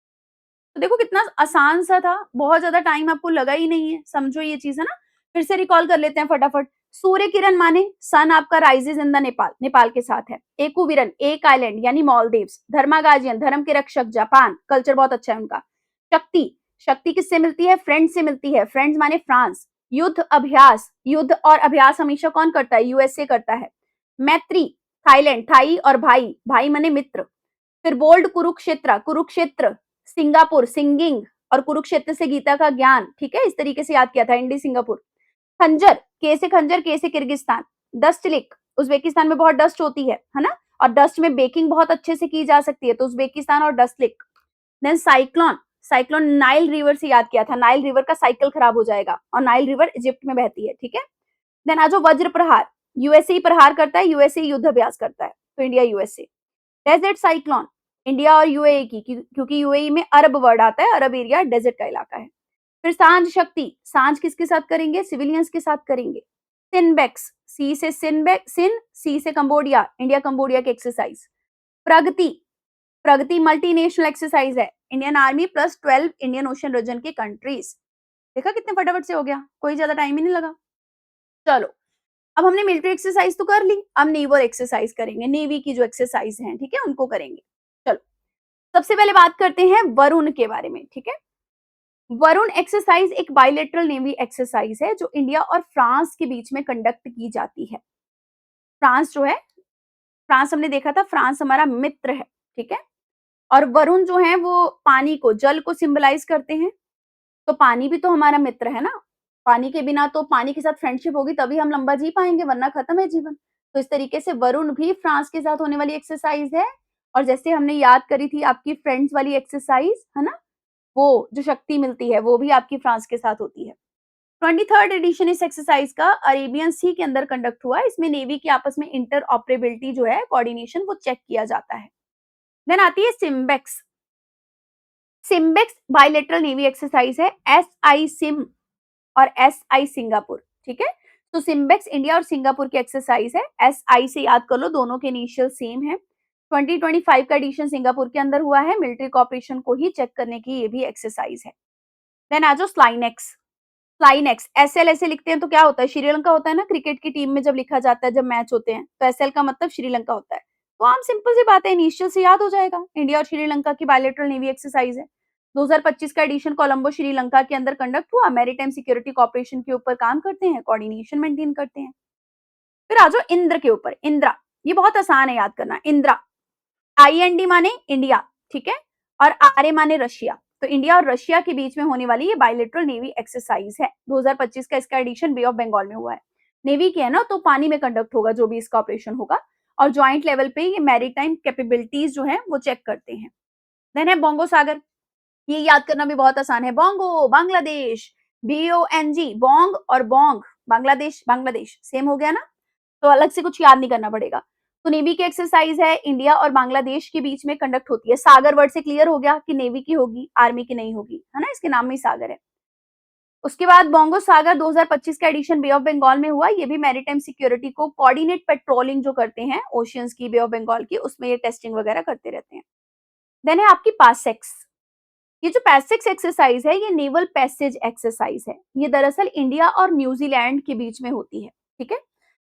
तो देखो कितना आसान सा था, बहुत ज्यादा टाइम आपको लगा ही नहीं है, समझो ये चीज, है ना? फिर से रिकॉल कर लेते हैं फटाफट। सूर्य किरण माने सन आपका rises in the Nepal, Nepal के साथ है। एकुवीरन, एक आइलैंड यानी मालदीव्स। धर्मा गार्जियन, धर्म के रक्षक, जापान, कल्चर बहुत अच्छा है उनका। शक्ति, शक्ति किससे मिलती है? फ्रेंड से मिलती है, फ्रेंड्स माने फ्रांस। युद्ध अभ्यास, युद्ध और अभ्यास हमेशा कौन करता है? यूएसए करता है। मैत्री, थाईलैंड, थाई और भाई, भाई माने मित्र। फिर bold, Kurukshetra, Kurukshetra, Singapore, singing, और कुरुक्षेत्र से गीता का ज्ञान। ठीक है, इस तरीके से याद किया था, इंडी सिंगापुर। खंजर, के से खंजर, के से किर्गिस्तान। डस्ट लिक, उज्बेकिस्तान में बहुत डस्ट होती है ना? और डस्ट में बेकिंग बहुत अच्छे से की जा सकती है, तो उज्बेकिस्तान और Dustlik. Then cyclone, cyclone Nile river से याद किया था, नाइल रिवर का साइकिल खराब हो जाएगा, और नाइल रिवर इजिप्ट में बहती है। ठीक है, देन आज वज्र प्रहार, यूएसए प्रहार करता है, यूएसए युद्ध अभ्यास करता है, तो India USA. Desert cyclone, India और यूएई की, क्योंकि यूएई में अरब वर्ड आता है, अरब एरिया डेजर्ट का इलाका है। फिर सांझ शक्ति, सांझ किसके साथ करेंगे? सिविलियंस के साथ करेंगे। सिनबेक्स, सी से सिन, सी से कंबोडिया, इंडिया कंबोडिया की exercise. Pragati, Pragati multinational exercise है, Indian army plus 12 Indian Ocean region के कंट्रीज। देखा कितने फटाफट से हो गया, कोई ज्यादा टाइम ही नहीं लगा। चलो, अब हमने मिलिट्री एक्सरसाइज तो कर ली, अब नेवल एक्सरसाइज करेंगे, नेवी की जो एक्सरसाइज है, ठीक है, उनको करेंगे। चलो, सबसे पहले बात करते हैं वरुण के बारे में। ठीक है, वरुण एक्सरसाइज एक बायलैटरल नेवी एक्सरसाइज है जो इंडिया और फ्रांस के बीच में कंडक्ट की जाती है। फ्रांस जो है, फ्रांस हमने देखा था, फ्रांस हमारा मित्र है। ठीक है, और वरुण जो है वो पानी को, जल को सिंबलाइज करते हैं। तो पानी भी तो हमारा मित्र है ना, पानी के बिना तो, पानी के साथ फ्रेंडशिप होगी तभी हम लंबा जी पाएंगे, वरना खत्म है जीवन। तो इस तरीके से वरुण भी फ्रांस के साथ होने वाली एक्सरसाइज है। और जैसे हमने याद करी थी आपकी फ्रेंड्स वाली एक्सरसाइज, है ना, वो जो शक्ति मिलती है वो भी आपकी फ्रांस के साथ होती है। 23rd एडिशन इस एक्सरसाइज का अरेबियन सी के अंदर कंडक्ट हुआ। इसमें नेवी की आपस में इंटर ऑपरेबिलिटी जो है, कोऑर्डिनेशन, वो चेक किया जाता है। देन आती है SIMBEX. SIMBEX bilateral navy exercise है, एसआई सिम और एसआई सिंगापुर। ठीक है, तो सिम्बेक्स इंडिया और सिंगापुर की एक्सरसाइज है, एसआई से याद कर लो, दोनों के इनिशियल सेम है। 2025 का एडिशन सिंगापुर के अंदर हुआ है, मिलिट्री कॉपरेशन को ही चेक करने की ये भी एक्सरसाइज है। देन आ जाओ स्लाइनेक्स। स्लाइनेक्स, एसएल ऐसे लिखते हैं तो क्या होता है? श्रीलंका होता है ना, क्रिकेट की टीम में जब लिखा जाता है, जब मैच होते हैं, तो एसएल का मतलब श्रीलंका होता है। तो आम सिंपल सी बात है, इनिशियल से याद हो जाएगा, इंडिया और श्रीलंका की बायलैटरल नेवी एक्सरसाइज है। 2025 का एडिशन कोलंबो श्रीलंका के अंदर कंडक्ट हुआ, मैरीटाइम सिक्योरिटी कॉपरेशन के ऊपर काम करते हैं, कोऑर्डिनेशन मेंटेन करते हैं। फिर आ जाओ इंद्र के ऊपर। इंद्रा, ये बहुत आसान है याद करना। इंद्रा, आईएनडी माने इंडिया, ठीक है, और आरए माने रशिया। तो इंडिया और रशिया के बीच में होने वाली ये बायलैटरल नेवी एक्सरसाइज है। 2025 का इसका एडिशन बे ऑफ बंगाल में हुआ है। नेवी की है ना, तो पानी में कंडक्ट होगा जो भी इसका ऑपरेशन होगा, और ज्वाइंट लेवल पे ये मैरीटाइम कैपेबिलिटीज जो है वो चेक करते हैं। देन है बोंगो सागर, ये याद करना भी बहुत आसान है। बोंगो, बांग्लादेश, BONG, बोंग और बोंग, बांग्लादेश, बांग्लादेश सेम हो गया ना, तो अलग से कुछ याद नहीं करना पड़ेगा। तो नेवी की एक्सरसाइज है, इंडिया और बांग्लादेश के बीच में कंडक्ट होती है। सागर वर्ड से क्लियर हो गया कि नेवी की होगी, आर्मी की नहीं होगी, है ना, इसके नाम में ही सागर है। उसके बाद बोंगो सागर 2025 का एडिशन बे ऑफ बंगाल में हुआ। ये भी मैरीटाइम सिक्योरिटी को कोऑर्डिनेट पेट्रोलिंग जो करते हैं ओशियंस की, बे ऑफ बंगाल की, उसमें ये टेस्टिंग वगैरह करते रहते हैं। देन है आपकी पासेक्स। ये जो पैसेक्स एक्सरसाइज है, ये नेवल पैसेज एक्सरसाइज है। ये दरअसल इंडिया और न्यूजीलैंड के बीच में होती है। ठीक है,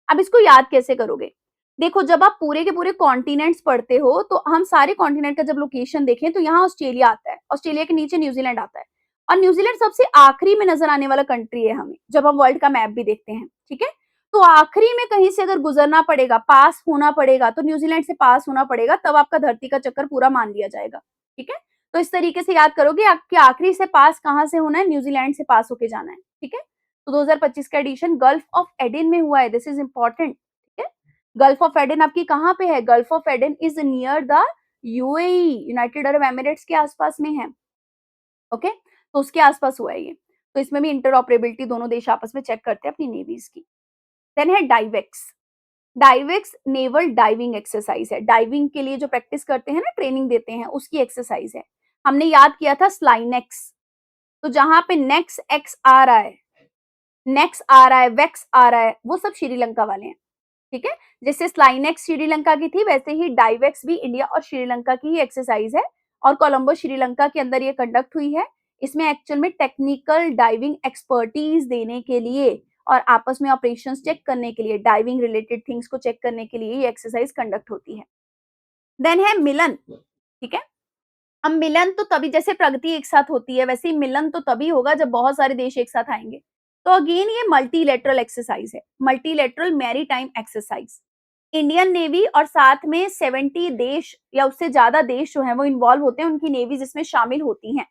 अब इसको याद कैसे करोगे? देखो, जब आप पूरे के पूरे कॉन्टिनेंट्स पढ़ते हो, तो हम सारे कॉन्टिनेंट का जब लोकेशन देखें तो यहाँ ऑस्ट्रेलिया आता है, ऑस्ट्रेलिया के नीचे न्यूजीलैंड आता है और न्यूजीलैंड सबसे आखिरी में नजर आने वाला कंट्री है हमें, जब हम वर्ल्ड का मैप भी देखते हैं, ठीक है। तो आखिरी में कहीं से अगर गुजरना पड़ेगा, पास होना पड़ेगा, तो न्यूजीलैंड से पास होना पड़ेगा, तब आपका धरती का चक्कर पूरा मान लिया जाएगा, ठीक है। तो इस तरीके से याद करोगे आपके आखिरी से पास कहां से होना है, न्यूजीलैंड से पास होके जाना है, ठीक है। तो 2025 का एडिशन गल्फ ऑफ एडन में हुआ है, दिस इज इंपॉर्टेंट, ठीक है। गल्फ ऑफ एडन आपकी कहां पे है, gulf of Aden is near the UAE, United Arab Emirates के आसपास में है, ओके। तो उसके आसपास हुआ है ये। तो इसमें भी इंटरऑपरेबिलिटी दोनों देश आपस में चेक करते हैं अपनी नेवीज की। देन है डाइवेक्स। डाइवेक्स नेवल डाइविंग एक्सरसाइज है, डाइविंग के लिए जो प्रैक्टिस करते हैं ना, ट्रेनिंग देते हैं, उसकी एक्सरसाइज है। हमने याद किया था स्लाइनेक्स, तो जहां पे नेक्स एक्स आ रहा है, नेक्स आ रहा है, वेक्स आ रहा है, वो सब श्रीलंका वाले हैं, ठीक है। जैसे स्लाइनेक्स श्रीलंका की थी, वैसे ही डाइवेक्स भी इंडिया और श्रीलंका की ही एक्सरसाइज है और कोलंबो श्रीलंका के अंदर ये कंडक्ट हुई है। इसमें एक्चुअल में टेक्निकल डाइविंग एक्सपर्टीज देने के लिए और आपस में ऑपरेशंस चेक करने के लिए, डाइविंग रिलेटेड थिंग्स को चेक करने के लिए ये एक्सरसाइज कंडक्ट होती है। देन है मिलन, ठीक है। अब मिलन तो तभी, जैसे प्रगति एक साथ होती है वैसे ही मिलन तो तभी होगा जब बहुत सारे देश एक साथ आएंगे। तो अगेन ये मल्टीलेटरल एक्सरसाइज है, multilateral maritime exercise. Indian navy और साथ में 70 देश या उससे ज्यादा देश जो है वो इन्वॉल्व होते हैं, उनकी नेवीज इसमें शामिल होती हैं।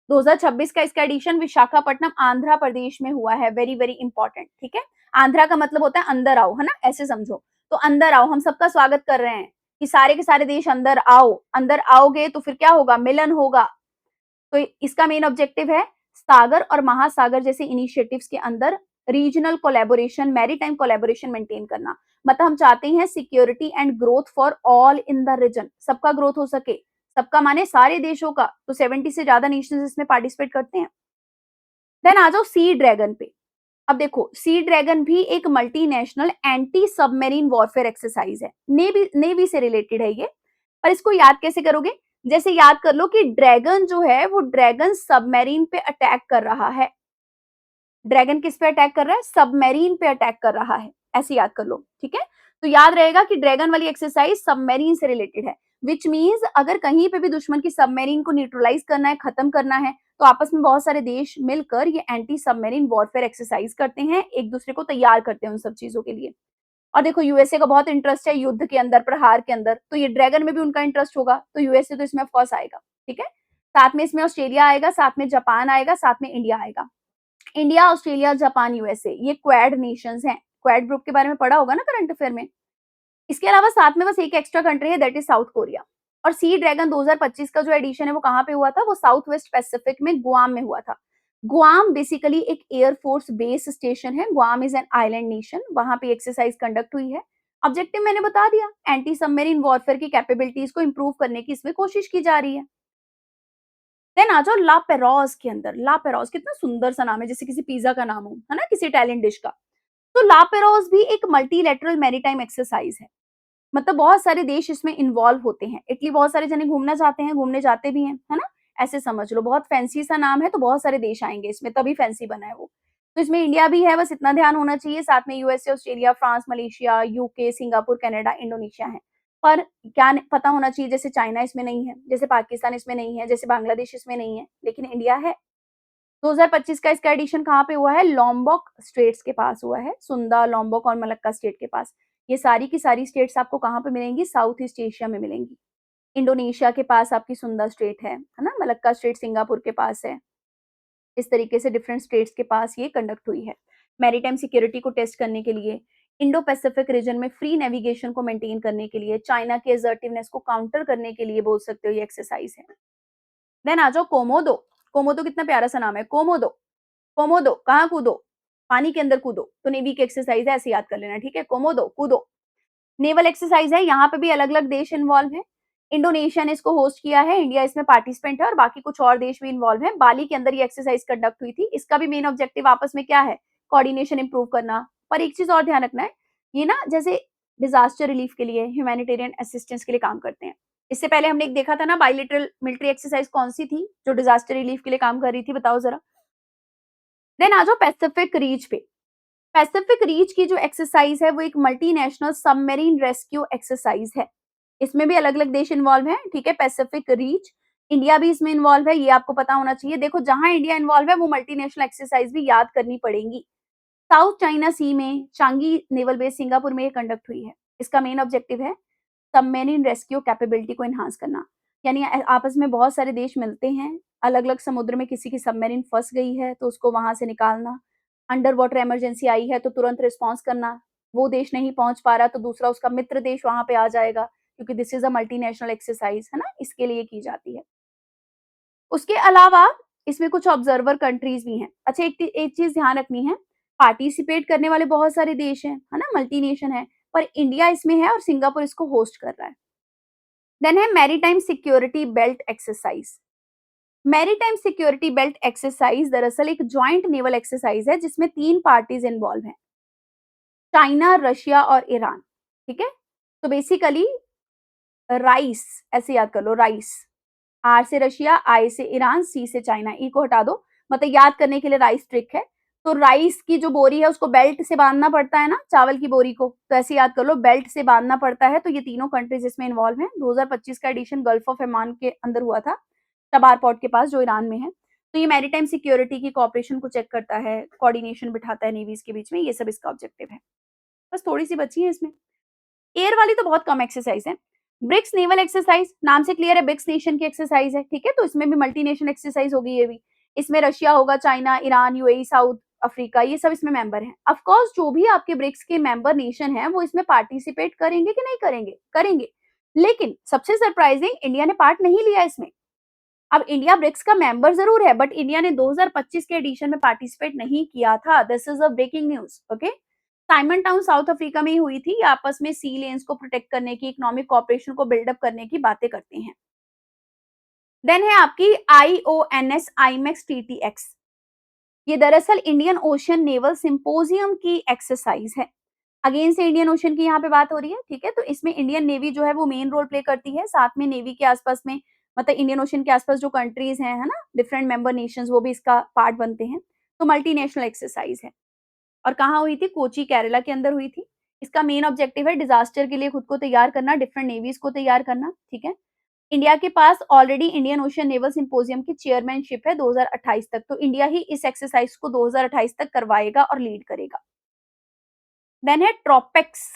2026 का इसका एडिशन विशाखापट्टनम आंध्र प्रदेश में हुआ है, वेरी वेरी इंपॉर्टेंट, ठीक है। आंध्रा का मतलब होता है अंदर आओ, है ना, ऐसे समझो। तो अंदर आओ, हम सबका स्वागत कर रहे हैं कि सारे के सारे देश अंदर आओ, अंदर आओगे तो फिर क्या होगा, मिलन होगा। तो इसका मेन ऑब्जेक्टिव है सागर और महासागर जैसे इनिशिएटिव्स के अंदर regional collaboration, maritime collaboration maintain करना। मतलब हम चाहते हैं security and growth for all in the region, सबका ग्रोथ हो सके, सबका माने सारे देशों का। तो 70 से ज्यादा नेशंस इसमें पार्टिसिपेट करते हैं। देन आ जाओ सी ड्रैगन पे। अब देखो सी ड्रैगन भी एक multinational anti submarine warfare exercise है, नेवी से रिलेटेड है ये। पर इसको याद कैसे करोगे, जैसे याद कर लो कि ड्रैगन जो है वो ड्रैगन सबमरीन पे अटैक कर रहा है। ड्रैगन किस पे अटैक कर रहा है, सबमरीन पे अटैक कर रहा है, ऐसे याद कर लो, ठीक है। तो याद रहेगा कि ड्रैगन वाली एक्सरसाइज सबमरीन से रिलेटेड है, विच मीन्स अगर कहीं पे भी दुश्मन की सबमरीन को न्यूट्रलाइज करना है, खत्म करना है, तो आपस में बहुत सारे देश मिलकर ये एंटी सबमरीन वॉरफेयर एक्सरसाइज करते हैं, एक दूसरे को तैयार करते हैं उन सब चीजों के लिए। और देखो यूएसए का बहुत इंटरेस्ट है युद्ध के अंदर, प्रहार के अंदर, तो ये ड्रैगन में भी उनका इंटरेस्ट होगा, तो यूएसए तो इसमें ऑफकोर्स आएगा, ठीक है। साथ में इसमें ऑस्ट्रेलिया आएगा, साथ में जापान आएगा, साथ में इंडिया आएगा। इंडिया, ऑस्ट्रेलिया, जापान, यूएसए, ये क्वाड नेशंस हैं। क्वाड ग्रुप के बारे में पढ़ा होगा ना करंट अफेयर में। इसके अलावा साथ में बस एक एक्स्ट्रा कंट्री है, दैट इज साउथ कोरिया। और सी ड्रैगन 2025 का जो एडिशन है वो कहाँ पे हुआ था, वो साउथ वेस्ट पैसिफिक में गुआम में हुआ था। गुआम बेसिकली एक एयरफोर्स बेस स्टेशन है, Guam is an island nation, वहां पे एक्सरसाइज कंडक्ट हुई है। ऑब्जेक्टिव मैंने बता दिया, एंटी सबमरीन वॉरफेयर की कैपेबिलिटीज को इंप्रूव करने की इसमें कोशिश की जा रही है। देन आ जाओ ला पेरोज के अंदर। ला पेरोज कितना सुंदर सा नाम है, जैसे किसी पिज्जा का नाम हो, है ना, किसी इटालियन डिश का। तो ला पेरोज भी एक मल्टीलेटरल मैरीटाइम एक्सरसाइज है, मतलब बहुत सारे देश इसमें इन्वॉल्व होते हैं। इटली बहुत सारे जने घूमना चाहते हैं, घूमने जाते भी हैं, है ना, ऐसे समझ लो। बहुत फैंसी सा नाम है, तो बहुत सारे देश आएंगे इसमें, तभी फैंसी बना है वो। तो इसमें इंडिया भी है, बस इतना ध्यान होना चाहिए। साथ में USA, Australia, France, Malaysia, UK, Singapore, Canada, Indonesia है। पर क्या पता होना चाहिए, जैसे चाइना इसमें नहीं है, जैसे पाकिस्तान इसमें नहीं है, जैसे बांग्लादेश इसमें नहीं है, लेकिन इंडिया है। 2025 का इसका एडिशन कहाँ पे हुआ है, लॉम्बोक स्टेट्स के पास हुआ है, सुंदा, लॉम्बोक और मलक्का स्टेट के पास। ये सारी की सारी स्टेट्स आपको कहाँ पे मिलेंगी, साउथ ईस्ट एशिया में मिलेंगी। इंडोनेशिया के पास आपकी सुंदा स्टेट है ना, मलक्का स्टेट सिंगापुर के पास है। इस तरीके से डिफरेंट स्टेट्स के पास ये कंडक्ट हुई है। मैरीटाइम सिक्योरिटी को टेस्ट करने के लिए, इंडो पैसिफिक रीजन में फ्री नेविगेशन को मेंटेन करने के लिए, चाइना के असर्टिवनेस को काउंटर करने के लिए बोल सकते हो ये एक्सरसाइज है। देन आ जाओ कोमोदो। कोमोदो कितना प्यारा सा नाम है, कोमोदो। कोमोदो, कहाँ कूदो, पानी के अंदर कूदो। तो नेवी की एक्सरसाइज है, ऐसे याद कर लेना, ठीक है। कोमोदो, कूदो। नेवल एक्सरसाइज है, यहाँ पे भी अलग अलग देश इन्वॉल्व है। इंडोनेशिया ने इसको होस्ट किया है, इंडिया इसमें पार्टिसिपेंट है और बाकी कुछ और देश भी इन्वॉल्व है। बाली के अंदर ये एक्सरसाइज कंडक्ट हुई थी। इसका भी मेन ऑब्जेक्टिव आपस में क्या है, कोऑर्डिनेशन इंप्रूव करना। पर एक चीज और ध्यान रखना है, ये ना जैसे डिजास्टर रिलीफ के लिए, ह्यूमैनिटेरियन असिस्टेंस के लिए काम करते हैं। इससे पहले हमने एक देखा था ना बायलैटरल मिलिट्री एक्सरसाइज, कौन सी थी जो डिजास्टर रिलीफ के लिए काम कर रही थी, बताओ जरा। देन आ जाओ पैसिफिक रीच पे। पैसिफिक रीच की जो एक्सरसाइज है वो एक मल्टीनेशनल सबमरीन रेस्क्यू एक्सरसाइज है। इसमें भी अलग अलग देश इन्वॉल्व हैं, ठीक है। पैसिफिक रीच इंडिया भी इसमें इन्वॉल्व है, ये आपको पता होना चाहिए। देखो जहाँ इंडिया इन्वॉल्व है वो मल्टीनेशनल एक्सरसाइज भी याद करनी पड़ेंगी। साउथ चाइना सी में चांगी नेवल बेस सिंगापुर में ये कंडक्ट हुई है। इसका मेन ऑब्जेक्टिव है सबमरीन रेस्क्यू कैपेबिलिटी को एनहांस करना। यानी आपस में बहुत सारे देश मिलते हैं, अलग-अलग समुद्र में किसी की सबमरीन फँस गई है तो उसको वहाँ से निकालना, अंडर वाटर इमरजेंसी आई है तो तुरंत रिस्पॉन्स करना, वो देश नहीं पहुँच पा रहा तो दूसरा उसका मित्र देश वहाँ पे आ जाएगा, क्योंकि this is a multinational exercise, है ना? इसके लिए की जाती है। उसके अलावा इसमें कुछ ऑब्जर्वर कंट्रीज़ भी हैं। अच्छा एक चीज़ ध्यान रखनी है, पार्टिसिपेट करने वाले बहुत सारे देश हैं, है ना? मल्टी नेशन है, पर इंडिया इसमें है और सिंगापुर इसको होस्ट कर रहा है। देन है maritime security belt exercise. Maritime security belt exercise दरअसल एक जॉइंट नेवल एक्सरसाइज है जिसमें 3 पार्टीज इन्वॉल्व हैं, चाइना, रशिया और ईरान। ठीक है? तो बेसिकली राइस ऐसे याद कर लो, राइस। आर से रशिया, आई से ईरान, सी से चाइना, ई को हटा दो, मतलब याद करने के लिए राइस ट्रिक है। तो राइस की जो बोरी है उसको बेल्ट से बांधना पड़ता है ना, चावल की बोरी को, तो ऐसे याद कर लो बेल्ट से बांधना पड़ता है। तो ये तीनों कंट्रीज इसमें इन्वॉल्व हैं। 2025 का एडिशन गल्फ ऑफ ओमान के अंदर हुआ था, तबार पोर्ट के पास जो ईरान में है। तो ये मैरीटाइम सिक्योरिटी की कोऑपरेशन को चेक करता है, कोऑर्डिनेशन बिठाता है नेवीज के बीच में, ये सब इसका ऑब्जेक्टिव है। बस थोड़ी सी बची है इसमें। एयर वाली तो बहुत कम एक्सरसाइज है। ब्रिक्स नेवल एक्सरसाइज नाम से क्लियर है, ब्रिक्स नेशन की एक्सरसाइज है, ठीक है? तो इसमें भी मल्टी नेशन एक्सरसाइज होगी ये भी। इसमें रशिया होगा, China, Iran, UAE, south Africa, ये सब इसमें मेंबर हैं। ऑफ कोर्स जो भी आपके ब्रिक्स के मेंबर नेशन हैं वो इसमें पार्टिसिपेट करेंगे कि नहीं करेंगे? करेंगे। लेकिन सबसे सरप्राइजिंग, इंडिया ने पार्ट नहीं लिया इसमें। अब इंडिया ब्रिक्स का मेंबर जरूर है, बट इंडिया ने 2025 के एडिशन में पार्टिसिपेट नहीं किया था। This is a breaking news, okay? Simon Town South Africa में ही हुई थी। ये आपस में सी लेन्स को प्रोटेक्ट करने की, इकोनॉमिक कॉपरेशन को बिल्डअप करने की बातें करते हैं। देन है आपकी IONS IMEX TTX। ये दरअसल इंडियन ओशन नेवल सिंपोजियम की एक्सरसाइज है। अगेन से इंडियन ओशन की यहाँ पे बात हो रही है, ठीक है? तो इसमें इंडियन नेवी जो है वो मेन रोल प्ले करती है, साथ में नेवी के आसपास में, मतलब इंडियन ओशन के आसपास जो कंट्रीज हैं, है ना, डिफरेंट मेंबर नेशंस, वो भी इसका पार्ट बनते हैं। तो मल्टीनेशनल एक्सरसाइज है। और कहाँ हुई थी? कोची, केरला के अंदर हुई थी। इसका मेन ऑब्जेक्टिव है डिजास्टर के लिए खुद को तैयार करना, डिफरेंट नेवीज को तैयार करना, ठीक है? इंडिया के पास already Indian Ocean naval symposium की चेयरमैनशिप है 2028 तक, तो इंडिया ही इस एक्सरसाइज को 2028 तक करवाएगा और लीड करेगा। देन है ट्रोपेक्स।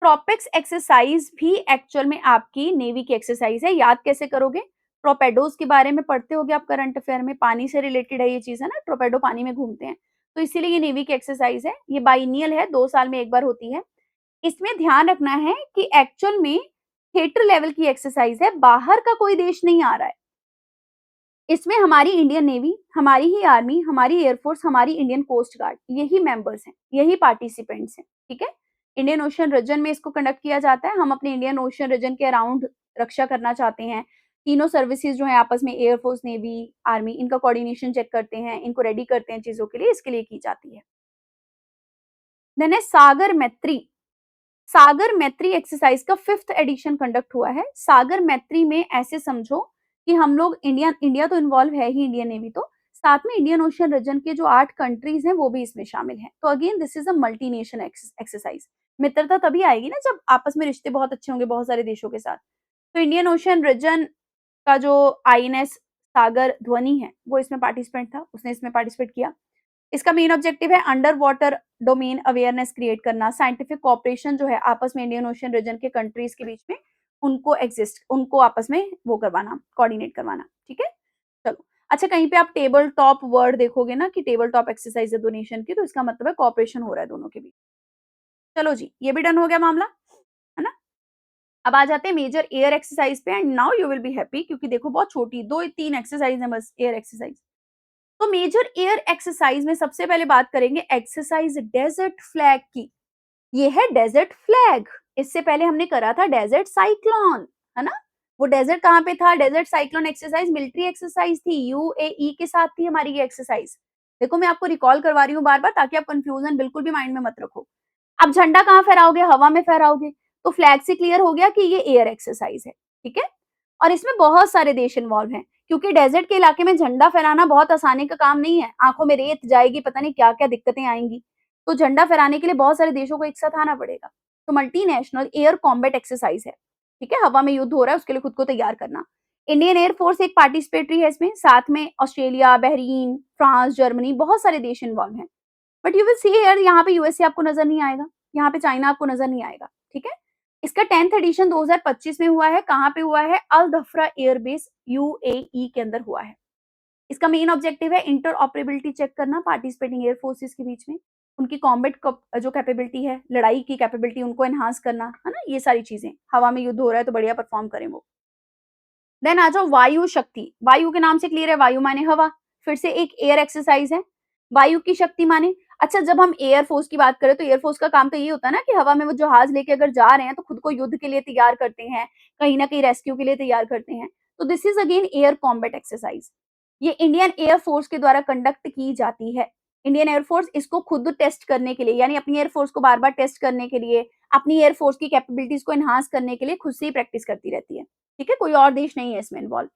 ट्रोपेक्स एक्सरसाइज भी एक्चुअल में आपकी नेवी की एक्सरसाइज है। याद कैसे करोगे? ट्रोपेडोज के बारे में पढ़ते होगे आप करंट अफेयर में, पानी से रिलेटेड है ये चीज, है ना? ट्रोपेडो पानी में घूमते हैं, तो इसीलिए ये नेवी की एक्सरसाइज है। ये बाइनियल है, 2 साल में एक बार होती है। इसमें ध्यान रखना है कि एक्चुअल में थिएटर लेवल की एक्सरसाइज है, बाहर का कोई देश नहीं आ रहा है। इसमें हमारी इंडियन नेवी, हमारी ही आर्मी, हमारी एयरफोर्स, हमारी इंडियन कोस्ट गार्ड, यही मेंबर्स हैं, यही पार्टिसिपेंट्स हैं, ठीक है? इंडियन ओशन रीजन में इसको कंडक्ट किया जाता है। हम अपने इंडियन ओशन रीजन के अराउंड रक्षा करना चाहते हैं। तीनों सर्विसेज जो है आपस में, एयरफोर्स, नेवी, आर्मी, इनका कोऑर्डिनेशन चेक करते हैं, इनको रेडी करते हैं चीजों के लिए, इसके लिए की जाती है। देन है सागर मैत्री। सागर मैत्री एक्सरसाइज का 5th एडिशन कंडक्ट हुआ है। सागर मैत्री में ऐसे समझो कि हम लोग इंडिया तो इन्वॉल्व है ही, इंडियन नेवी तो, साथ में इंडियन ओशन रीजन के जो 8 कंट्रीज हैं वो भी इसमें शामिल हैं। तो again this is a multi nation exercise. मित्रता तभी आएगी ना जब आपस में रिश्ते बहुत अच्छे होंगे बहुत सारे देशों के साथ। तो इंडियन ओशन रीजन का जो INS सागर ध्वनि है वो इसमें पार्टिसिपेंट था, उसने इसमें पार्टिसिपेट किया। इसका मेन ऑब्जेक्टिव है under water domain awareness create करना, साइंटिफिक कॉपरेशन जो है आपस में इंडियन ओशन रीजन के कंट्रीज के बीच में, उनको आपस में वो करवाना, कोऑर्डिनेट करवाना, ठीक है? चलो। अच्छा, कहीं पे आप टेबल टॉप वर्ड देखोगे ना कि टेबल टॉप एक्सरसाइज है डोनेशन की, तो इसका मतलब है कॉपरेशन हो रहा है दोनों के बीच। चलो जी, ये भी डन हो गया मामला, है ना? अब आ जाते हैं मेजर एयर एक्सरसाइज पे, and now you will be happy, क्योंकि देखो बहुत छोटी 2-3 एक्सरसाइज है बस एयर एक्सरसाइज। तो मेजर एयर एक्सरसाइज में सबसे पहले बात करेंगे एक्सरसाइज डेजर्ट फ्लैग की। ये है डेजर्ट फ्लैग। इससे पहले हमने करा था डेजर्ट साइक्लोन, है ना? वो डेजर्ट कहाँ पे था? Desert cyclone exercise military exercise थी, यूएई के साथ थी हमारी ये एक्सरसाइज। देखो मैं आपको रिकॉल करवा रही हूँ बार बार, ताकि आप कंफ्यूजन बिल्कुल भी माइंड में मत रखो। अब झंडा कहाँ फहराओगे? हवा में फहराओगे। तो फ्लैग से क्लियर हो गया कि ये एयर एक्सरसाइज है, ठीक है? और इसमें बहुत सारे देश इन्वॉल्व हैं, क्योंकि डेजर्ट के इलाके में झंडा फहराना बहुत आसानी का काम नहीं है। आंखों में रेत जाएगी, पता नहीं क्या क्या दिक्कतें आएंगी। तो झंडा फहराने के लिए बहुत सारे देशों को एक साथ आना पड़ेगा। तो मल्टीनेशनल एयर कॉम्बैट एक्सरसाइज है, ठीक है? हवा में युद्ध हो रहा है, उसके लिए खुद को तैयार करना। इंडियन एयर फोर्स एक पार्टिसिपेटरी है इसमें, साथ में ऑस्ट्रेलिया, बहरीन, फ्रांस, जर्मनी बहुत सारे देश इन्वॉल्व हैं। But you will see here यहाँ पे यूएसए आपको नजर नहीं आएगा, यहाँ पे चाइना आपको नजर नहीं आएगा, ठीक है। इसका 10th एडिशन 2025 में हुआ है। कहाँ पे हुआ है? अल धफ्रा एयरबेस यूएई के अंदर हुआ है। इसका मेन ऑब्जेक्टिव है इंटर ऑपरेबिलिटी चेक करना पार्टिसिपेटिंग एयर फोर्सेस के बीच में, उनकी कॉम्बैट जो कैपेबिलिटी है, लड़ाई की कैपेबिलिटी उनको एनहांस करना, है ना, ये सारी चीजें। हवा में युद्ध हो रहा है तो बढ़िया परफॉर्म करें वो। देन आ जाओ वायु शक्ति। वायु के नाम से क्लियर है, वायु माने हवा, फिर से एक एयर एक्सरसाइज है। वायु की शक्ति माने, अच्छा जब हम एयर फोर्स की बात करें तो एयर फोर्स का काम तो ये होता है ना कि हवा में वो जहाज लेके अगर जा रहे हैं तो खुद को युद्ध के लिए तैयार करते हैं, कहीं ना कहीं रेस्क्यू के लिए तैयार करते हैं। तो this is again air combat exercise. ये इंडियन एयर फोर्स के द्वारा कंडक्ट की जाती है। इंडियन एयर फोर्स इसको खुद टेस्ट करने के लिए, यानी अपनी एयर फोर्स को बार बार टेस्ट करने के लिए, अपनी एयर फोर्स की कैपेबिलिटीज को एनहांस करने के लिए खुद से ही प्रैक्टिस करती रहती है, ठीक है। कोई और देश नहीं है इसमें इन्वॉल्व।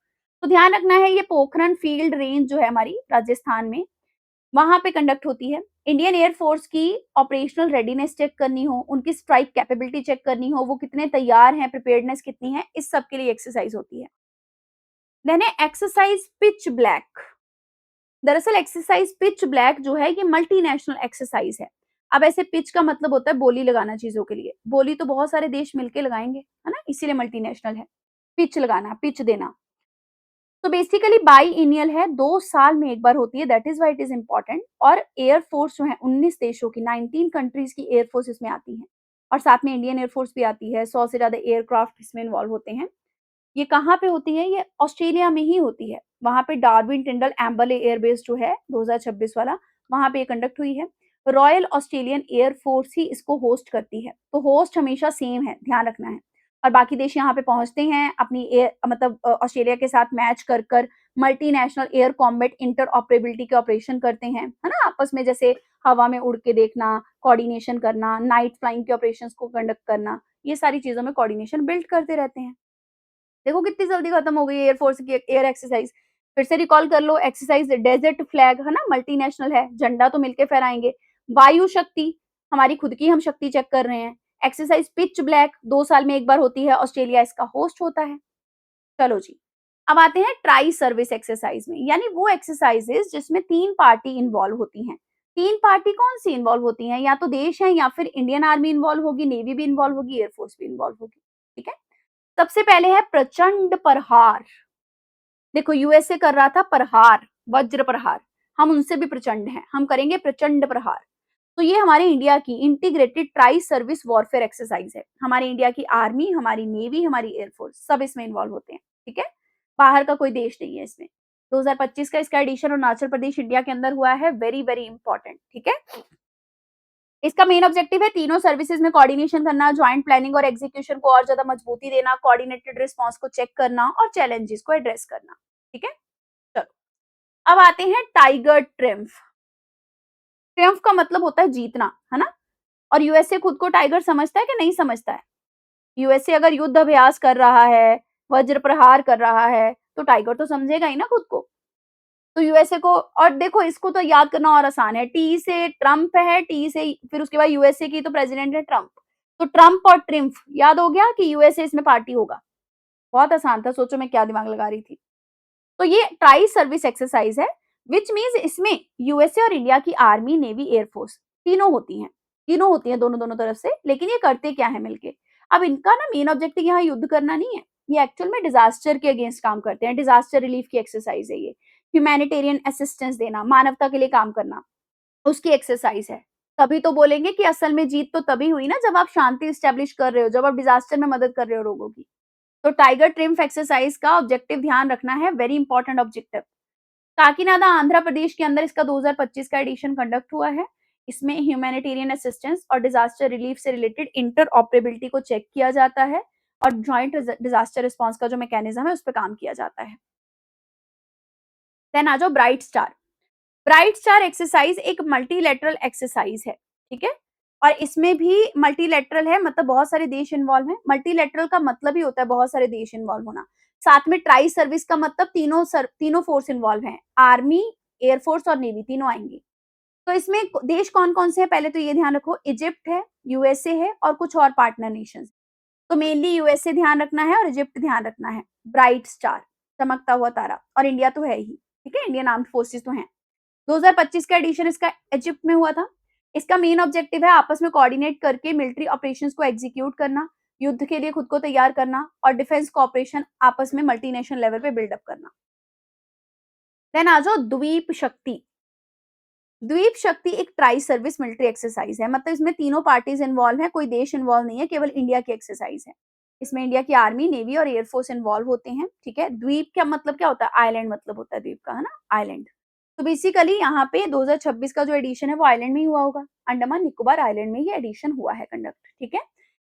तो ध्यान रखना है, ये पोखरण फील्ड रेंज जो है हमारी राजस्थान में, वहां पे कंडक्ट होती है। इंडियन एयर फोर्स की ऑपरेशनल रेडीनेस चेक करनी हो, उनकी स्ट्राइक कैपेबिलिटी चेक करनी हो, वो कितने तैयार हैं, प्रिपेयर्डनेस कितनी है, इस सब के लिए एक्सरसाइज होती है। देन है एक्सरसाइज पिच ब्लैक। दरअसल एक्सरसाइज पिच ब्लैक जो है ये मल्टीनेशनल एक्सरसाइज है। अब ऐसे पिच का मतलब होता है बोली लगाना चीजों के लिए, बोली तो बहुत सारे देश मिलके लगाएंगे, है ना, इसीलिए मल्टीनेशनल है। पिच लगाना, पिच देना, तो बेसिकली बाई इनियल है, 2 साल में एक बार होती है, that is why it is important. और एयर फोर्स जो है 19 देशों की, 19 कंट्रीज की एयर फोर्स इसमें आती है, और साथ में इंडियन एयर फोर्स भी आती है। 100 से ज्यादा एयरक्राफ्ट इसमें इन्वॉल्व होते हैं। ये कहाँ पे होती है? ये ऑस्ट्रेलिया में ही होती है। वहां पे डार्विन टिंडल एम्बले एयरबेस जो है 2026 वाला, वहां पे कंडक्ट हुई है। रॉयल ऑस्ट्रेलियन एयर फोर्स ही इसको होस्ट करती है, तो होस्ट हमेशा सेम है, ध्यान रखना है। और बाकी देश यहाँ पे पहुंचते हैं अपनी एयर, मतलब ऑस्ट्रेलिया के साथ मैच कर कर multinational air combat inter operability के ऑपरेशन करते हैं, है ना, आपस में जैसे हवा में उड़ के देखना, कोऑर्डिनेशन करना, नाइट फ्लाइंग के ऑपरेशंस को कंडक्ट करना, ये सारी चीजों में कोऑर्डिनेशन बिल्ड करते रहते हैं। देखो कितनी जल्दी खत्म हो गई एयरफोर्स की एयर एक्सरसाइज। फिर से रिकॉल कर लो, एक्सरसाइज डेजर्ट फ्लैग, है ना, मल्टीनेशनल है, झंडा तो मिलके फहराएंगे। वायु शक्ति, हमारी खुद की हम शक्ति चेक कर रहे हैं। एक्सरसाइज पिच ब्लैक 2 साल में एक बार होती है, ऑस्ट्रेलिया इसका होस्ट होता है। चलो जी, अब आते हैं ट्राई सर्विस एक्सरसाइज में, यानी वो एक्सरसाइजेस जिसमें 3 पार्टी इन्वॉल्व होती हैं। 3 पार्टी कौन सी इन्वॉल्व होती हैं? या तो देश है, या फिर इंडियन आर्मी इन्वॉल्व होगी, नेवी भी इन्वॉल्व होगी, एयरफोर्स भी इन्वॉल्व होगी, ठीक है। सबसे पहले है प्रचंड प्रहार। देखो यूएसए कर रहा था प्रहार, वज्र प्रहार, हम उनसे भी प्रचंड हैं, हम करेंगे प्रचंड प्रहार। तो ये हमारे इंडिया की integrated tri service warfare exercise है। हमारे इंडिया की आर्मी, हमारी नेवी, हमारी एयरफोर्स सब इसमें इन्वॉल्व होते हैं, ठीक है। बाहर का कोई देश नहीं है इसमें। 2025 का इसका एडिशन अरुणाचल प्रदेश इंडिया के अंदर हुआ है, वेरी वेरी इंपॉर्टेंट, ठीक है। इसका मेन ऑब्जेक्टिव है तीनों सर्विसेज में कोऑर्डिनेशन करना, ज्वाइंट प्लानिंग और एग्जीक्यूशन को और ज्यादा मजबूती देना, कोऑर्डिनेटेड रिस्पांस को चेक करना और चैलेंजेस को एड्रेस करना, ठीक है। चलो अब आते हैं टाइगर ट्रिम्फ। ट्रिम्फ का मतलब होता है जीतना, है ना। और यूएसए खुद को टाइगर समझता है कि नहीं समझता है? यूएसए अगर युद्ध अभ्यास कर रहा है, वज्र प्रहार कर रहा है, तो टाइगर तो समझेगा ही ना खुद को। तो यूएसए को, और देखो इसको तो याद करना और आसान है, टी से ट्रम्प है, टी से फिर उसके बाद यूएसए की तो प्रेसिडेंट है ट्रम्प। तो ट्रम्प और ट्रिम्फ याद हो गया कि यूएसए इसमें पार्टी होगा। बहुत आसान था, सोचो मैं क्या दिमाग लगा रही थी। तो ये ट्राई सर्विस एक्सरसाइज है, विच मीन्स इसमें यूएसए और इंडिया की आर्मी, नेवी, एयरफोर्स तीनों होती हैं, तीनों होती हैं दोनों दोनों तरफ से। लेकिन ये करते क्या है मिलके? अब इनका ना मेन ऑब्जेक्टिव यहाँ युद्ध करना नहीं है, ये एक्चुअल में डिजास्टर के अगेंस्ट काम करते हैं। डिजास्टर रिलीफ की एक्सरसाइज है ये, ह्यूमैनिटेरियन असिस्टेंस देना, मानवता के लिए काम करना, उसकी एक्सरसाइज है। तभी तो बोलेंगे कि असल में जीत तो तभी हुई ना जब आप शांति स्टैब्लिश कर रहे हो, जब आप डिजास्टर में मदद कर रहे हो लोगों की। तो टाइगर ट्रिम्फ एक्सरसाइज का ऑब्जेक्टिव ध्यान रखना है, very important objective. Kakinada Andhra Pradesh के अंदर इसका 2025 का एडिशन कंडक्ट हुआ है। इसमें ह्यूमैनिटेरियन असिस्टेंस और डिजास्टर रिलीफ से रिलेटेड इंटर ऑपरेबिलिटी को चेक किया जाता है, और ज्वाइंट डिजास्टर रिस्पांस का जो मैकेनिज्म है उस पर काम किया जाता है। देन आ जाओ bright star. Bright star exercise एक मल्टीलेटरल एक्सरसाइज है, ठीक है। और इसमें भी मल्टीलेटरल है, मतलब बहुत सारे देश इन्वॉल्व हैं। मल्टीलेटरल का मतलब ही होता है बहुत सारे देश इन्वॉल्व होना। साथ में ट्राई सर्विस का मतलब तीनों फोर्स इन्वॉल्व हैं, आर्मी, एयरफोर्स और नेवी तीनों आएंगी। तो इसमें देश कौन कौन से हैं पहले तो ये ध्यान रखो, इजिप्ट है, यूएसए है और कुछ और पार्टनर नेशंस। तो मेनली यूएसए ध्यान रखना है और इजिप्ट ध्यान रखना है। ब्राइट स्टार चमकता हुआ तारा, और इंडिया तो है ही, ठीक है, इंडियन आर्म्ड फोर्सेस तो हैं। 2025 का एडिशन इसका इजिप्ट में हुआ था। इसका मेन ऑब्जेक्टिव है आपस में कोऑर्डिनेट करके मिलिट्री ऑपरेशंस को एग्जीक्यूट करना, युद्ध के लिए खुद को तैयार करना और डिफेंस कोऑपरेशन आपस में मल्टीनेशनल लेवल पे बिल्डअप करना। देन आ जाओ द्वीप शक्ति। द्वीप शक्ति एक ट्राई सर्विस मिलिट्री एक्सरसाइज है, मतलब इसमें तीनों पार्टीज इन्वॉल्व हैं, कोई देश इन्वॉल्व नहीं है, केवल इंडिया की एक्सरसाइज है। इसमें इंडिया की आर्मी, नेवी और एयरफोर्स इन्वॉल्व होते हैं, ठीक है। द्वीप का मतलब क्या होता है? आइलैंड मतलब होता है द्वीप का, है ना, आइलैंड। तो बेसिकली यहाँ पे 2026 का जो एडिशन है वो आइलैंड में ही हुआ होगा, अंडमान निकोबार आइलैंड में ये एडिशन हुआ है कंडक्ट, ठीक है।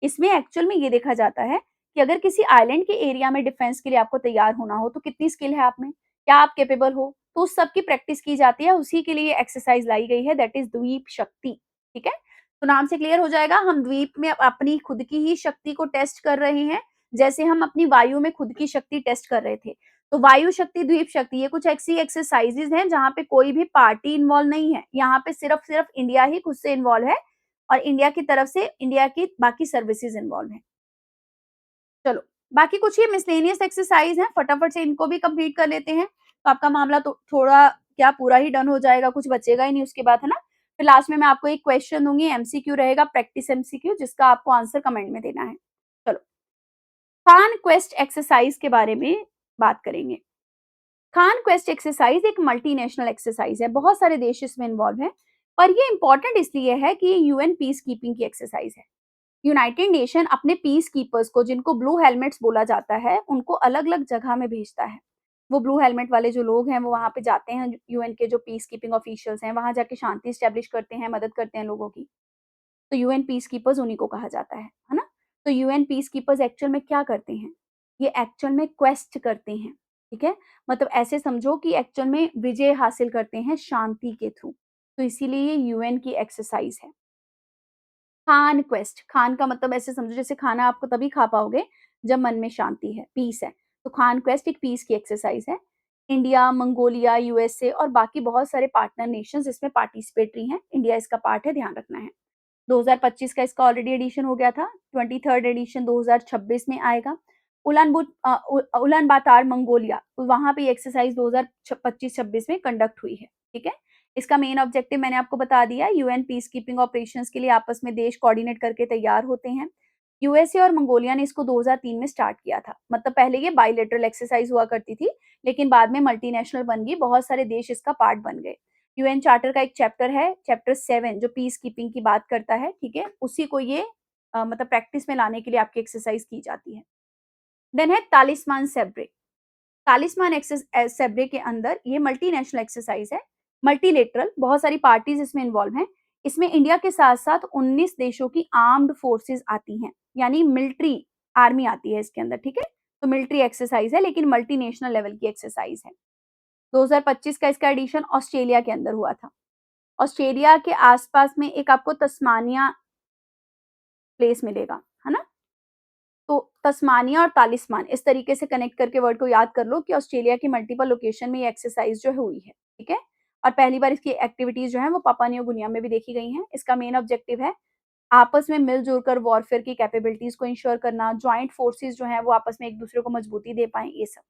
इसमें एक्चुअल में ये देखा जाता है कि अगर किसी आइलैंड के एरिया में डिफेंस के लिए आपको तैयार होना हो तो कितनी स्किल है आप में, क्या आप कैपेबल हो, तो उस सब की प्रैक्टिस की जाती है, उसी के लिए एक्सरसाइज लाई गई है, दैट इज द्वीप शक्ति, ठीक है। तो नाम से क्लियर हो जाएगा, हम द्वीप में अपनी खुद की ही शक्ति को टेस्ट कर रहे हैं, जैसे हम अपनी वायु में खुद की शक्ति टेस्ट कर रहे थे। तो वायु शक्ति, द्वीप शक्ति, ये कुछ ऐसी एक्सरसाइजेज हैं जहाँ पे कोई भी पार्टी इन्वॉल्व नहीं है, यहाँ पे सिर्फ सिर्फ इंडिया ही खुद से इन्वॉल्व है और इंडिया की तरफ से इंडिया की बाकी सर्विसेज इन्वॉल्व है। चलो, बाकी कुछ ये मिसलेनियस एक्सरसाइज है, फटाफट से इनको भी कंप्लीट कर लेते हैं, तो आपका मामला तो थोड़ा क्या पूरा ही डन हो जाएगा, कुछ बचेगा ही नहीं उसके बाद, है ना। फिर लास्ट में मैं आपको एक क्वेश्चन दूंगी, एमसीक्यू रहेगा, प्रैक्टिस एमसीक्यू, जिसका आपको आंसर कमेंट में देना है। चलो, खान क्वेस्ट एक्सरसाइज के बारे में बात करेंगे। खान क्वेस्ट एक्सरसाइज एक मल्टीनेशनल एक्सरसाइज है, बहुत सारे देश इसमें इन्वॉल्व हैं, पर ये इंपॉर्टेंट इसलिए है कि ये यूएन पीस कीपिंग की एक्सरसाइज है। यूनाइटेड नेशन अपने पीस कीपर्स को, जिनको ब्लू हेलमेट्स बोला जाता है, उनको अलग अलग जगह में भेजता है। वो ब्लू हेलमेट वाले जो लोग हैं वो वहां पे जाते हैं, यूएन के जो पीस कीपिंग ऑफिशियल्स हैं, वहां जाके शांति स्टैब्लिश करते हैं, मदद करते हैं लोगों की। तो यूएन पीस कीपर्स उन्हीं को कहा जाता है ना। तो यूएन पीस कीपर्स एक्चुअल में क्या करते हैं? ये एक्चुअल में क्वेस्ट करते हैं, ठीक है। मतलब ऐसे समझो कि एक्चुअल में विजय हासिल करते हैं शांति के थ्रू, तो इसीलिए ये यूएन की एक्सरसाइज है। खान क्वेस्ट, खान का मतलब ऐसे समझो जैसे खाना आपको तभी खा पाओगे जब मन में शांति है, पीस है। तो खान क्वेस्ट एक पीस की एक्सरसाइज है। इंडिया, मंगोलिया, यूएसए और बाकी बहुत सारे पार्टनर नेशंस इसमें पार्टिसिपेटरी हैं, इंडिया इसका पार्ट है, ध्यान रखना है। 2025 का इसका ऑलरेडी एडिशन हो गया था, 23rd एडिशन 2026 में आएगा। उलान बातार मंगोलिया, वहां पे एक्सरसाइज 2025-26 में कंडक्ट हुई है, ठीक है। इसका मेन ऑब्जेक्टिव मैंने आपको बता दिया, यूएन पीस कीपिंग ऑपरेशंस के लिए आपस में देश कोऑर्डिनेट करके तैयार होते हैं। यूएसए और मंगोलिया ने इसको 2003 में स्टार्ट किया था, मतलब पहले ये बायलैटरल एक्सरसाइज हुआ करती थी, लेकिन बाद में मल्टीनेशनल बन गई, बहुत सारे देश इसका पार्ट बन गए। यूएन चार्टर का एक चैप्टर है, चैप्टर 7, जो पीस कीपिंग की बात करता है, ठीक है, उसी को ये मतलब प्रैक्टिस में लाने के लिए आपकी एक्सरसाइज की जाती है। देन है तालिस्मान सेब्रे। तालिस्मान सेब्रे के अंदर ये मल्टीनेशनल एक्सरसाइज है, मल्टीलेटरल, बहुत सारी पार्टीज इसमें इन्वॉल्व हैं। इसमें इंडिया के साथ साथ 19 देशों की आर्म्ड फोर्सेस आती हैं, यानी मिलिट्री आर्मी आती है इसके अंदर, ठीक है। तो मिलिट्री एक्सरसाइज है, लेकिन मल्टीनेशनल लेवल की एक्सरसाइज है। 2025 का इसका एडिशन ऑस्ट्रेलिया के अंदर हुआ था। ऑस्ट्रेलिया के आसपास में एक आपको तस्मानिया प्लेस मिलेगा, है ना। तो तस्मानिया और तालिस्मान, इस तरीके से कनेक्ट करके वर्ड को याद कर लो कि ऑस्ट्रेलिया की मल्टीपल लोकेशन में ये एक्सरसाइज जो है हुई है, ठीक है। और पहली बार इसकी एक्टिविटीज जो है वो पापुआ न्यू गिनिया में भी देखी गई हैं। इसका मेन ऑब्जेक्टिव है आपस में मिलजुल कर वॉरफेयर की कैपेबिलिटीज को इंश्योर करना, ज्वाइंट फोर्सेज जो है वो आपस में एक दूसरे को मजबूती दे पाए, ये सब।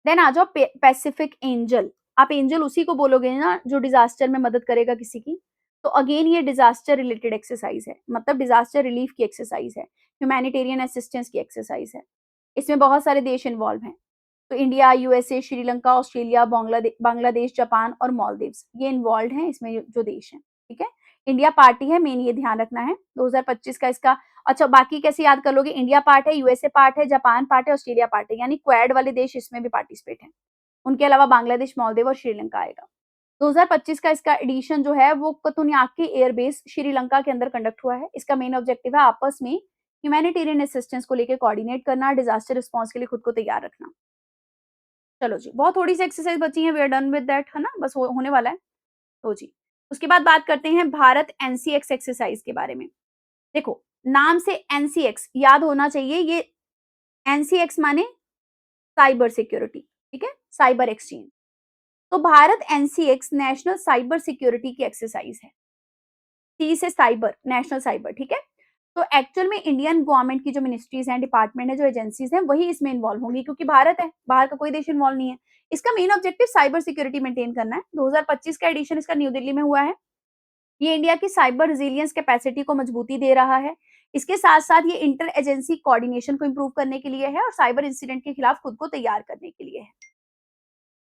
देन आ जाओ पैसिफिक एंजल। आप एंजल उसी को बोलोगे ना जो डिजास्टर में मदद करेगा किसी की। तो अगेन ये डिजास्टर रिलेटेड एक्सरसाइज है, मतलब डिजास्टर रिलीफ की एक्सरसाइज है, ह्यूमैनिटेरियन असिस्टेंस की एक्सरसाइज है। इसमें बहुत सारे देश इन्वॉल्व हैं। तो India, USA, Sri Lanka, Australia, Bangladesh, Japan और मालदीव्स, ये इन्वॉल्व हैं इसमें जो देश हैं, ठीक है। इंडिया पार्टी है, मेन ये ध्यान रखना है। 2025 का इसका, अच्छा बाकी कैसे याद कर लोगे? इंडिया पार्ट है, यूएसए पार्ट है, जापान पार्ट है, ऑस्ट्रेलिया पार्ट है, यानी क्वाड वाले देश इसमें भी पार्टिसिपेट हैं। उनके अलावा बांग्लादेश, मालदीव और श्रीलंका आएगा। 2025 का इसका एडिशन जो है वो कतुनियाकी एयरबेस श्रीलंका के अंदर कंडक्ट हुआ है। इसका मेन ऑब्जेक्टिव है आपस में ह्यूमैनिटेरियन असिस्टेंस को लेकर कोऑर्डिनेट करना, डिजास्टर रिस्पांस के लिए खुद को तैयार रखना। चलो जी, बहुत थोड़ी सी एक्सरसाइज बची है, we are done with that, है ना, बस होने वाला है। तो जी, उसके बाद बात करते हैं भारत एनसीएक्स एक्सरसाइज के बारे में। देखो, नाम से एनसीएक्स याद होना चाहिए, ये एनसीएक्स माने साइबर सिक्योरिटी, ठीक है, साइबर एक्सचेंज। तो भारत एनसीएक्स नेशनल साइबर सिक्योरिटी की एक्सरसाइज है। सी से साइबर, नेशनल साइबर, ठीक है। तो एक्चुअल में इंडियन गवर्नमेंट की जो मिनिस्ट्रीज़ हैं, डिपार्टमेंट है, जो एजेंसीज़ हैं, वही इसमें इन्वॉल्व होंगी क्योंकि भारत है, बाहर का कोई देश इन्वॉल्व नहीं है। इसका main objective cyber security maintain करना है। 2025 का एडिशन इसका न्यू दिल्ली में हुआ है। ये इंडिया की साइबर रेजिलियंस कैपेसिटी को मजबूती दे रहा है। इसके साथ-साथ ये इंटर एजेंसी कोऑर्डिनेशन को इम्प्रूव करने के लिए है और साइबर इंसिडेंट के खिलाफ खुद को तैयार करने के लिए है।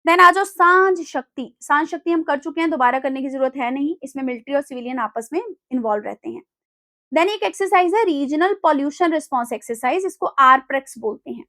देन आ जाओ सांझ शक्ति। सांझ शक्ति हम कर चुके हैं, दोबारा करने की ज़रूरत है नहीं। इसमें मिलिट्री और सिविलियन आपस में इन्वॉल्व रहते हैं। देन एक एक्सरसाइज है रीजनल पॉल्यूशन रिस्पॉन्स एक्सरसाइज, इसको आरप्रेक्स बोलते हैं।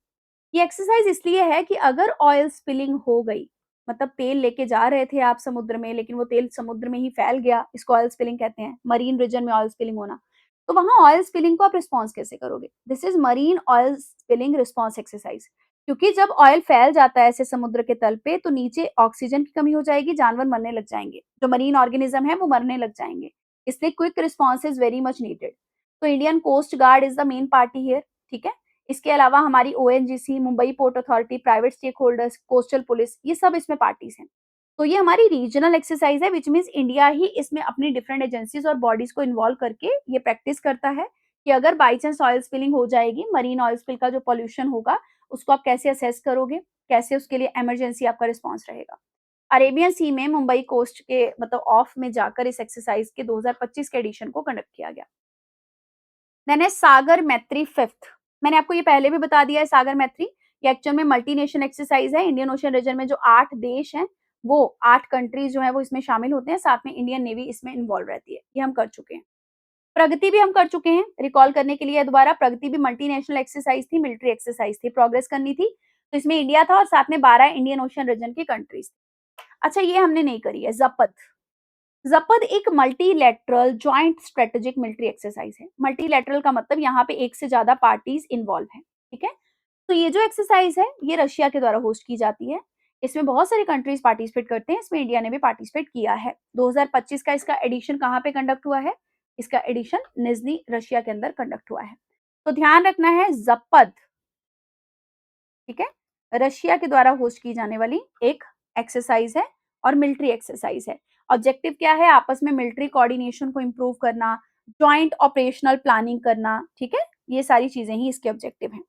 ये एक्सरसाइज इसलिए है कि अगर ऑयल स्पिलिंग हो गई, मतलब तेल लेके जा रहे थे आप समुद्र में, लेकिन वो तेल समुद्र में ही फैल गया, इसको ऑयल स्पिलिंग कहते हैं, मरीन रीजन में ऑयल स्पिलिंग होना। तो वहां ऑयल स्पिलिंग को आप रिस्पॉन्स कैसे करोगे? This is marine oil spilling response exercise. क्योंकि जब ऑयल फैल जाता है ऐसे समुद्र के तल पे, तो नीचे ऑक्सीजन की कमी हो जाएगी, जानवर मरने लग जाएंगे, जो मरीन ऑर्गेनिज्म है वो मरने लग जाएंगे। इसलिए quick response is very much needed. तो Indian Coast Guard is the main party here, ठीक है। इसके अलावा हमारी ONGC, Mumbai port authority, private stake holders, coastal police, ये सब इसमें पार्टीज हैं। तो ये हमारी रीजनल एक्सरसाइज है, विच मीन्स इंडिया ही इसमें अपनी डिफरेंट एजेंसीज और बॉडीज को इन्वॉल्व करके ये प्रैक्टिस करता है कि अगर बाई चांस ऑयल स्पिलिंग हो जाएगी, मरीन ऑयल स्पिल का जो पॉल्यूशन होगा, उसको आप कैसे असेस करोगे, कैसे उसके लिए इमरजेंसी आपका रिस्पॉन्स रहेगा। अरेबियन सी में मुंबई कोस्ट के मतलब ऑफ में जाकर इस एक्सरसाइज के 2025 के एडिशन को कंडक्ट किया गया। देन है सागर मैत्री फिफ्थ। मैंने आपको ये पहले भी बता दिया है सागर मैत्री। ये एक्चुअल में मल्टीनेशन एक्सरसाइज है। इंडियन ओशन रीजन में जो 8 देश हैं, वो 8 कंट्रीज जो है वो इसमें शामिल होते हैं। साथ में इंडियन नेवी इसमें इन्वॉल्व रहती है। ये हम कर चुके हैं। प्रगति भी हम कर चुके हैं। रिकॉल करने के लिए दोबारा, प्रगति भी मल्टीनेशनल एक्सरसाइज थी, मिलिट्री एक्सरसाइज थी, प्रोग्रेस करनी थी। तो इसमें इंडिया था और साथ में 12 इंडियन ओशन रीजन की कंट्रीज। अच्छा, ये हमने नहीं करी है जपथ। जपद एक multilateral joint strategic military exercise है। मल्टीलैटरल का मतलब यहाँ पे एक से ज्यादा पार्टीज इन्वॉल्व हैं, ठीक है। तो ये जो एक्सरसाइज है, ये रशिया के द्वारा होस्ट की जाती है। इसमें बहुत सारी कंट्रीज पार्टिसिपेट करते हैं, इसमें इंडिया ने भी पार्टिसिपेट किया है। 2025 का इसका एडिशन कहाँ पे कंडक्ट हुआ है? इसका एडिशन निजनी रशिया के अंदर कंडक्ट हुआ है। तो ध्यान रखना है, जपद, ठीक है, रशिया के द्वारा होस्ट की जाने वाली एक एक्सरसाइज है और मिलिट्री एक्सरसाइज है। ऑब्जेक्टिव क्या है? आपस में मिलिट्री कोऑर्डिनेशन को इंप्रूव करना, जॉइंट ऑपरेशनल प्लानिंग करना, ठीक है। ये सारी चीजें ही इसके ऑब्जेक्टिव हैं।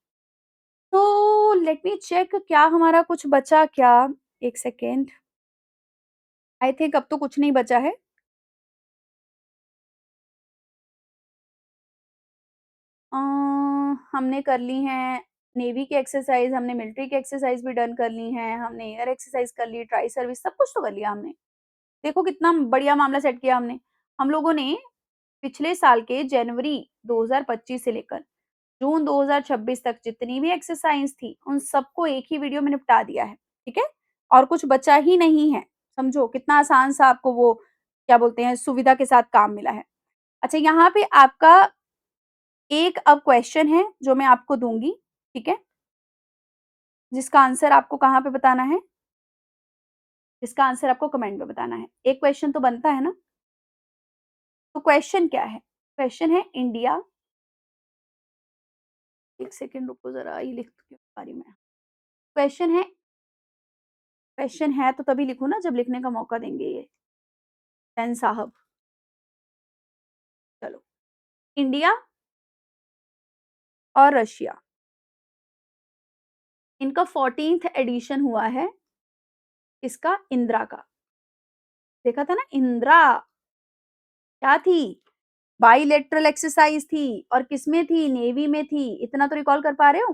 तो लेट मी चेक, क्या हमारा कुछ बचा क्या? एक सेकेंड, आई थिंक अब तो कुछ नहीं बचा है। अ, हमने कर ली हैं नेवी की एक्सरसाइज, हमने मिलिट्री की एक्सरसाइज भी डन कर ली हैं, हमने एयर एक्सरसाइज कर ली, ट्राई सर्विस, सब कुछ तो कर लिया हमने। देखो कितना बढ़िया मामला सेट किया हमने। हम लोगों ने पिछले साल के जनवरी 2025 से लेकर जून 2026 तक जितनी भी एक्सरसाइज थी, उन सबको एक ही वीडियो में निपटा दिया है, ठीक है? और कुछ बचा ही नहीं है। समझो कितना आसान सा आपको वो क्या बोलते हैं, सुविधा के साथ काम मिला है। अच्छा, यहाँ पे आपका एक अब क्वेश्चन है जो मैं आपको दूँगी, ठीक है? जिसका आंसर आपको कहाँ पे बताना है? जिसका आंसर आपको कमेंट में बताना है। एक क्वेश्चन तो बनता है ना? तो क्वेश्चन क्या है? क्वेश्चन है इंडिया, एक सेकंड रुको ज़रा, ये लिख क्यों पा रही मैं। क्वेश्चन है, क्वेश्चन है तो तभी लिखूँ ना जब लिखने का मौका देंगे ये पेन साहब। चलो, इंडिया और रशिया, इनका 14th एडिशन हुआ है, इसका इंदिरा का। देखा था ना, इंदिरा क्या थी? बाइलेटरल एक्सरसाइज थी और किसमें थी? नेवी में थी। इतना तो रिकॉल कर पा रहे हो?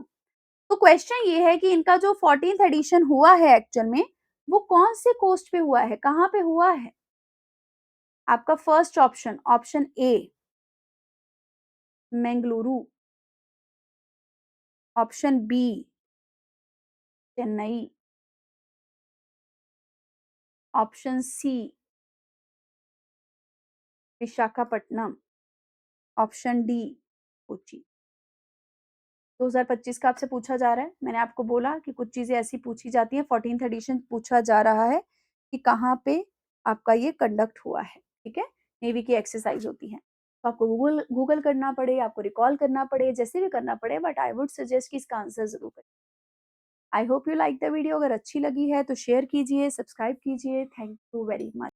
तो क्वेश्चन ये है कि इनका जो 14th एडिशन हुआ है एक्चुअल में, वो कौन से कोस्ट पे हुआ है, कहाँ पे हुआ है? आपका first option, option A Mangaluru, option B Chennai, option C Visakhapatnam, option D Kochi. 2025 का आपसे पूछा जा रहा है। मैंने आपको बोला कि कुछ चीजें ऐसी पूछी जाती हैं। 14th एडिशन पूछा जा रहा है कि कहाँ पे आपका ये कंडक्ट हुआ है, ठीक है। नेवी की एक्सरसाइज होती है, तो आपको गूगल गूगल करना पड़े, आपको रिकॉल करना पड़े, जैसे भी करना पड़े, बट आई वुड सजेस्ट कि इसका आंसर जरूर करें। I hope you like the video. अगर अच्छी लगी है तो शेयर कीजिए, सब्सक्राइब कीजिए। Thank you very much.